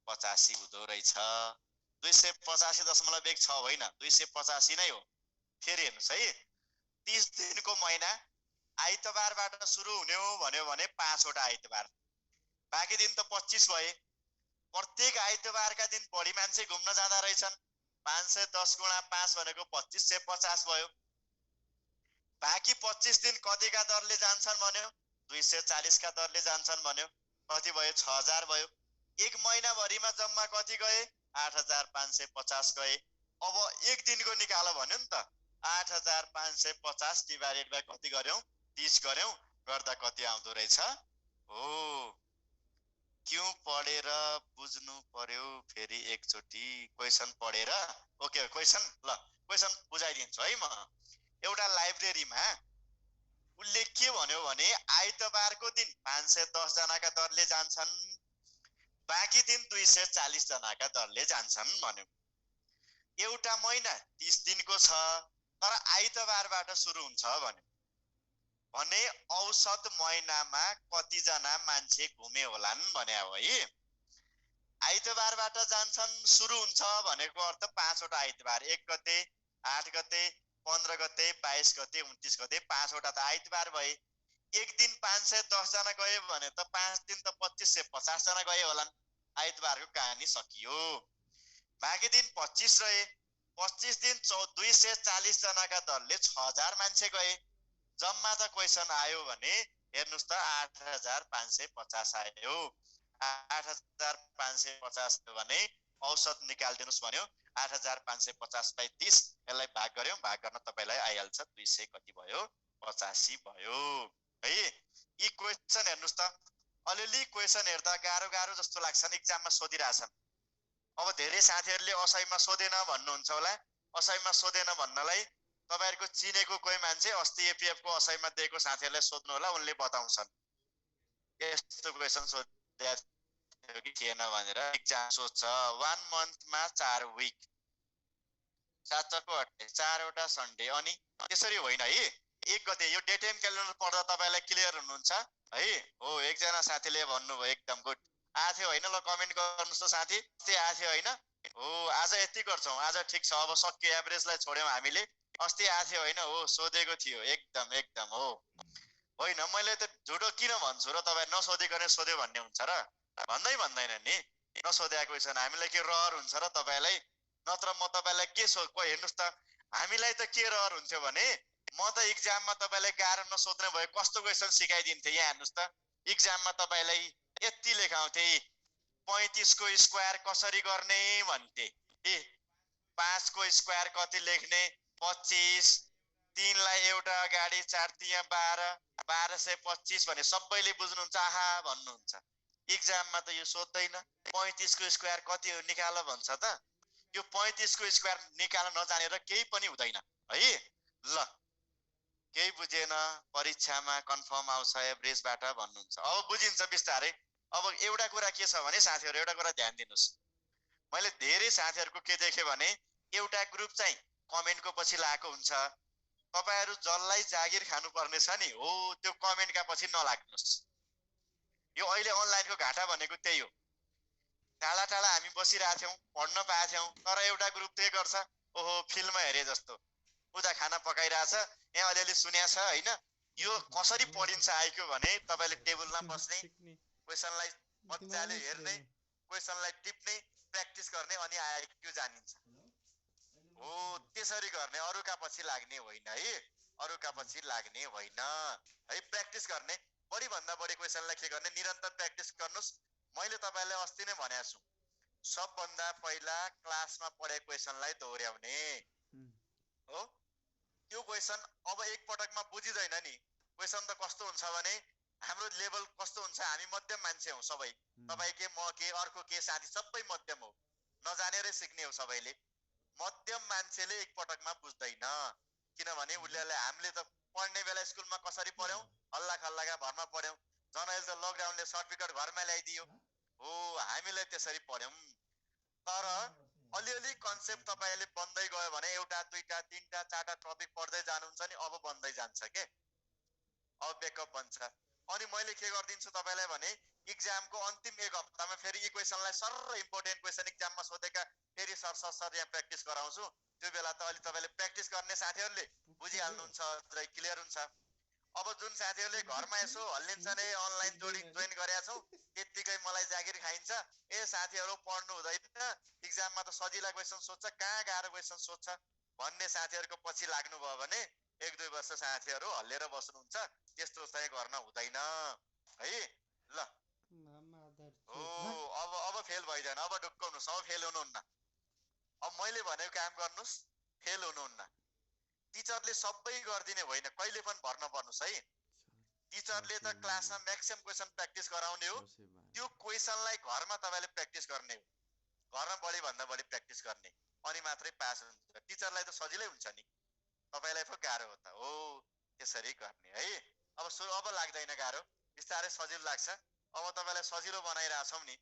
85 हुँदो रहेछ 285.1 होइन 285 नै हो। फेरि हेर्नुस् है 30 दिनको महिना आइतबारबाट सुरु हुने हो भन्यो भने 5 वटा आइतबार बाँकी दिन त 25 भए। प्रत्येक आइतबारका दिन बढी मान्छे घुम्न जाँदा रहेछन् 510 गुणा 5 भनेको 2550 भयो। बाँकी 25 दिन कतिका दरले जान्छन् भन्यो 240 का दरले जान्छन् भन्यो कति भयो 6000 भयो। एक महिनाभरिमा जम्मा कति गए 8550 गए। अब एक दिनको निकाल भन्यो नि त 8550 डिभाइडेड बाइ कति गर्यौं 30 गर्यौं गर्दा कति आउँदो रहेछ हो। क्यों पढेर बुझ्नु पर्यो फेरि एकचोटी क्वेशन पढेर। ओके क्वेशन ल क्वेशन बुझाइदिन्छु है म। एउटा लाइब्रेरीमा उल्लेख के भन्यो भने आइतबारको दिन 510 जनाका दरले जान्छन् बाँकी दिन 240 जनाका दरले जान्छन् भन्यो। एउटा महिना 30 दिनको छ तर आइतबारबाट सुरु हुन्छ भन्यो भने औसत महिनामा कति जना मान्छे घुमे होलान् भने हो है। आइतबारबाट जान्छन् सुरु हुन्छ भनेको अर्थ 5 वटा आइतबार 1 गते 8 गते 15 गते 22 गते 29 गते 5 वटा त आइतबार भए। एक दिन 510 जना गए भने त 5 दिन त 2550 जना गए होलान्। आइतबारको कहानी सकियो। बाँकी दिन 25 रहे 25 दिन 240 जनाका दरले 6000 मान्छे गए। जम्मा त क्वेशन आयो भने हेर्नुस् त 8550 आयो। 8550 भने औसत निकाल्दिनुस् भन्यो 8550 बाइ 30 यसलाई भाग गर्यौं भाग गर्न तपाईलाई आइहाल्छ 200 कति भयो 85 भयो है। यी क्वेशन हेर्नुस् त अलिअलि क्वेशन हेर्दा गाह्रो गाह्रो जस्तो लाग्छन् एक्जाममा सोधिरहेछन्। अब धेरै साथीहरुले असैमा सोधेन भन्नुहुन्छ होला। असैमा सोधेन भन्नलाई तपाईहरुको चिनेको कोही मान्छे अस्ति एपीएफ को असैमा दिएको साथीहरुलाई सोध्नु होला उनले बताउँछन् यस्तो क्वेशन सोधेको थियो कि थिएन भनेर एक्जाम सोध्छ। 1 मन्थमा 4 विक 7 को 4 वटा सन्डे अनि त्यसरी होइन है। 1 गते यो डेट एन्ड क्यालेन्डर पढ्दा तपाईलाई क्लियर हुनुहुन्छ है। हो एकजना साथीले भन्नुभयो एकदम गुड आथ्यो हैन। ल कमेन्ट गर्नुस् त साथी अस्ति आथ्यो हैन। हो आज यति गर्छौं आज ठीक छ। अब सक्यो एभरेजलाई छोड्यौं हामीले अस्ति आथ्यो हैन। हो सोधेको थियो एकदम एकदम हो होइन। मैले त झुटो किन भन्छु र तपाई नसोधिकन सोध्यो भन्ने हुन्छ र भन्दैन नि। नसोधेको क्वेशन हामीलाई के रहर हुन्छ र तपाईलाई नत्र म तपाईलाई के हेर्नुस् त हामीलाई त के रहर हुन्थ्यो भने म त एक्जाममा तपाईलाई गाह्रो नसोध्ने भए कस्तो क्वेशन सिकाइदिन्थे। यहाँ हेर्नुस् त एक्जाममा तपाईलाई यति लेखाउँथे 35 को स्क्वायर कसरी गर्ने भन्थे। 5 को स्क्वायर कति लेख्ने 25 3 लाई एउटा अगाडि 4 तिया 12 1225 भने सबैले बुझ्नुहुन्छ आहा भन्नुहुन्छ। एक्जाममा त यो सोध्दैन 35 को स्क्वायर कति हो निकाल भन्छ त। यो 35 को स्क्वायर निकाल्न नजानेर केही पनि हुँदैन है। ल केही बुझेन परीक्षामा कन्फर्म आउँछ एभरेजबाट भन्नुहुन्छ। अब बुझिन्छ बिस्तारै। अब एउटा कुरा के छ भने साथीहरु एउटा कुरा ध्यान दिनुस्। मैले धेरै साथीहरुको के देखे भने एउटा ग्रुप चाहिँ कमेन्टको पछि लागेको हुन्छ। तपाईहरु जल्लाई जागिर खानु पर्ने छ नि हो त्यो कमेन्टका पछि नलाग्नुस्। यो अहिले अनलाइनको घाटा भनेको त्यही हो। टाढा टाढा हामी बसिरहेका थियौं पढ्न पाएथ्यौं तर एउटा ग्रुप के गर्छ ओहो फिल्ममा हेरे जस्तो उता खाना पकाइरहेछ यहाँ अलिअलि सुन्या छ हैन। यो कसरी पढिन्छ आइक्यो भने तपाईले टेबलमा बस्ने क्वेशनलाई मज्जाले हेर्ने क्वेशनलाई टिप्ने प्र्याक्टिस गर्ने अनि आइक्यो जानिन्छ। हो त्यसरी गर्ने अरूका पछि लाग्ने होइन है। अरूका पछि लाग्ने होइन है। प्र्याक्टिस गर्ने बढी भन्दा बढी क्वेशनलाई के गर्ने निरन्तर प्र्याक्टिस गर्नुस्। मैले तपाईलाई अस्ति नै भनेको छु सबभन्दा पहिला क्लासमा पढेको क्वेशनलाई दोहोर्याउने हो। त्यो क्वेशन अब एक पटकमा बुझिदैन नि। क्वेशन त कस्तो हुन्छ भने हाम्रो लेभल कस्तो हुन्छ हामी मध्यम मान्छे हौ सबै। तपाई के म के अर्को के साथी सबै मध्यम हो नजानेरै सिक्ने हो सबैले। मध्यम मान्छेले एक पटकमा बुझ्दैन किनभने उनीहरुले हामीले त पढ्ने बेला स्कुलमा कसरी पढ्यौं हल्ला खल्लाका भरमा पढ्यौं। जनैले त लकडाउनले सर्टिफिकेट घरमा ल्याइदियो हो हामीलाई त्यसरी पढ्यौं। तर अलिअलि कन्सेप्ट तपाईले बन्दै गयो भने एउटा दुईटा तीनटा चारटा टपिक पढ्दै जानुहुन्छ नि अब बन्दै जान्छ के, अब ब्याकअप बन्छ। अनि मैले के गर्दिन्छु तपाईलाई भने इक्जामको अन्तिम एक हप्तामा फेरि इक्वेसनलाई सर इम्पोर्टेन्ट क्वेसन इक्जाममा सोधेका फेरि सर यहाँ प्र्याक्टिस गराउँछु। त्यो बेला त अलि तपाईले प्र्याक्टिस गर्ने साथीहरूले बुझिहाल्नुहुन्छ, क्लियर हुन्छ। अब जुन साथीहरूले घरमा यसो हल्लिन्छन् अनलाइन जोइन गरेका छौ त्यतिकै मलाई जागिर खाइन्छ, ए साथीहरू पढ्नु हुँदैन, इक्जाममा त सजिला क्वेसन सोध्छ, कहाँ गाह्रो क्वेसन सोध्छ भन्ने साथीहरूको पछि लाग्नु भयो भने 1-2 वर्ष साथीहरू हल्लेर बस्नुहुन्छ। त्यस्तो चाहिँ गर्न हुँदैन है ल। अब फेल भइदैन, अब ढुक्काउनुस्, अब फेल हुनुहुन्न। अब मैले भनेको काम गर्नुस्, फेल हुनुहुन्न। टिचरले सबै गरिदिने होइन, कहिले पनि भर नपर्नुस् है। टिचरले त क्लासमा म्याक्सिमम क्वेसन प्र्याक्टिस गराउने हो, त्यो क्वेसनलाई घरमा तपाईले प्र्याक्टिस गर्ने हो, घरमा बढी भन्दा बढी प्र्याक्टिस गर्ने, अनि मात्रै पास हुन्छ। टिचरलाई त सजिलै हुन्छ नि, तपाईलाई पो गाह्रो हो त हो, त्यसरी गर्ने है। अब लाग्दैन गाह्रो, बिस्तारै सजिलो लाग्छ। अब तपाईलाई सजिलो बनाइरहेछौँ नि।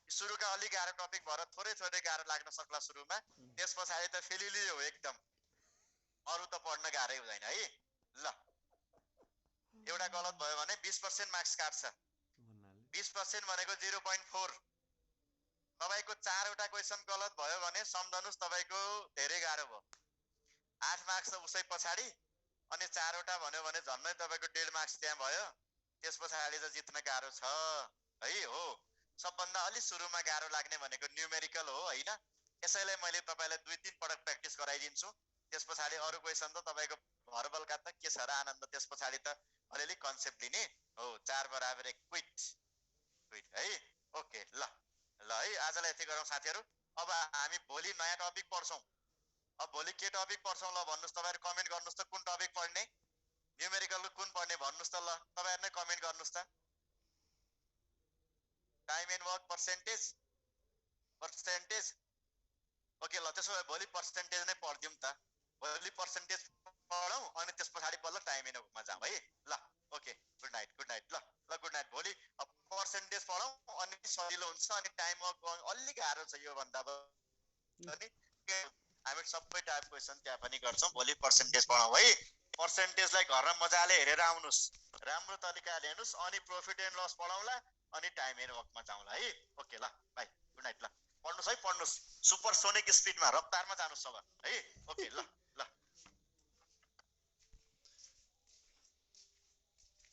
सुरुका अलि गाह्रो टपिक भएर थोरै गाह्रो लाग्न सक्ला सुरुमा, त्यस पछाडि त फेलिली हो एकदम, अरु त पढ्न गाह्रै हुँदैन है ल। एउटा गलत भयो भने 20% मार्क्स काट्छ। 20% भनेको 0.4। तपाईको 4 वटा क्वेसन गलत भयो भने सम्झनुस् तपाईको धेरै गाह्रो भयो। 8 मार्क्स त उसै पछाडि, अनि 4 वटा भन्यो भने झन्नै तपाईको 1.5 मार्क्स त्यहाँ भयो। त्यस पछाडि त जित्न गाह्रो छ है। हो, सबभन्दा अलि सुरुमा गाह्रो लाग्ने भनेको न्युमेरिकल हो हैन। यसैले मैले तपाईलाई 2-3 पटक प्र्याक्टिस गराइदिन्छु। त्यस पछाडि अरु क्वेसन त तपाईको भर्बलका त के छ र आनन्द। त्यस पछाडि त अलिअलि कन्सेप्ट लिने हो। 4 बराबर 1 क्विट है। ओके ल है, आजलाई यति गरौँ साथीहरु। अब हामी भोलि नयाँ टपिक पढ्छौं। अब भोलि के टपिक पढ्छौं ल भन्नुस्, तपाईहरु कमेन्ट गर्नुस् त। कुन टपिक पढ्ने, न्युमेरिकलको कुन पढ्ने भन्नुस् त ल, तपाईहरु नै कमेन्ट गर्नुस् त। Time and work percentage. Okay ल, त्यसो भए भोलि पर्सेन्टेज नै पढ्दियौं त। भोलि पर्सेन्टेज पढौं अनि त्यस पछाडि बल्ल टाइम एन्ड वर्कमा जाउँ है ल। ओके, गुड नाइट ल गुड नाइट। भोलि पर्सेन्टेज पढौं अनि सजिलो हुन्छ, अनि टाइम वर्क अलि गाह्रो छ यो भन्दा पनि। हामी सबै टाइप क्वेसन त्यहाँ पनि गर्छौं। भोलि पर्सेन्टेज पढौं है। पर्सेन्टेजलाई घरमा मजाले हेरेर आउनुस्, राम्रो तरिकाले हेर्नुस्, अनि प्रॉफिट एन्ड लस पढौँला अनि टाइम एन्ड वर्कमा जाउँला है। ओके ल, बाइ, गुड नाइट ल। पढ्नुस् है, पढ्नुस् सुपरसोनिक स्पिडमा, रफ्तारमा जानुस् सब है। ओके ल।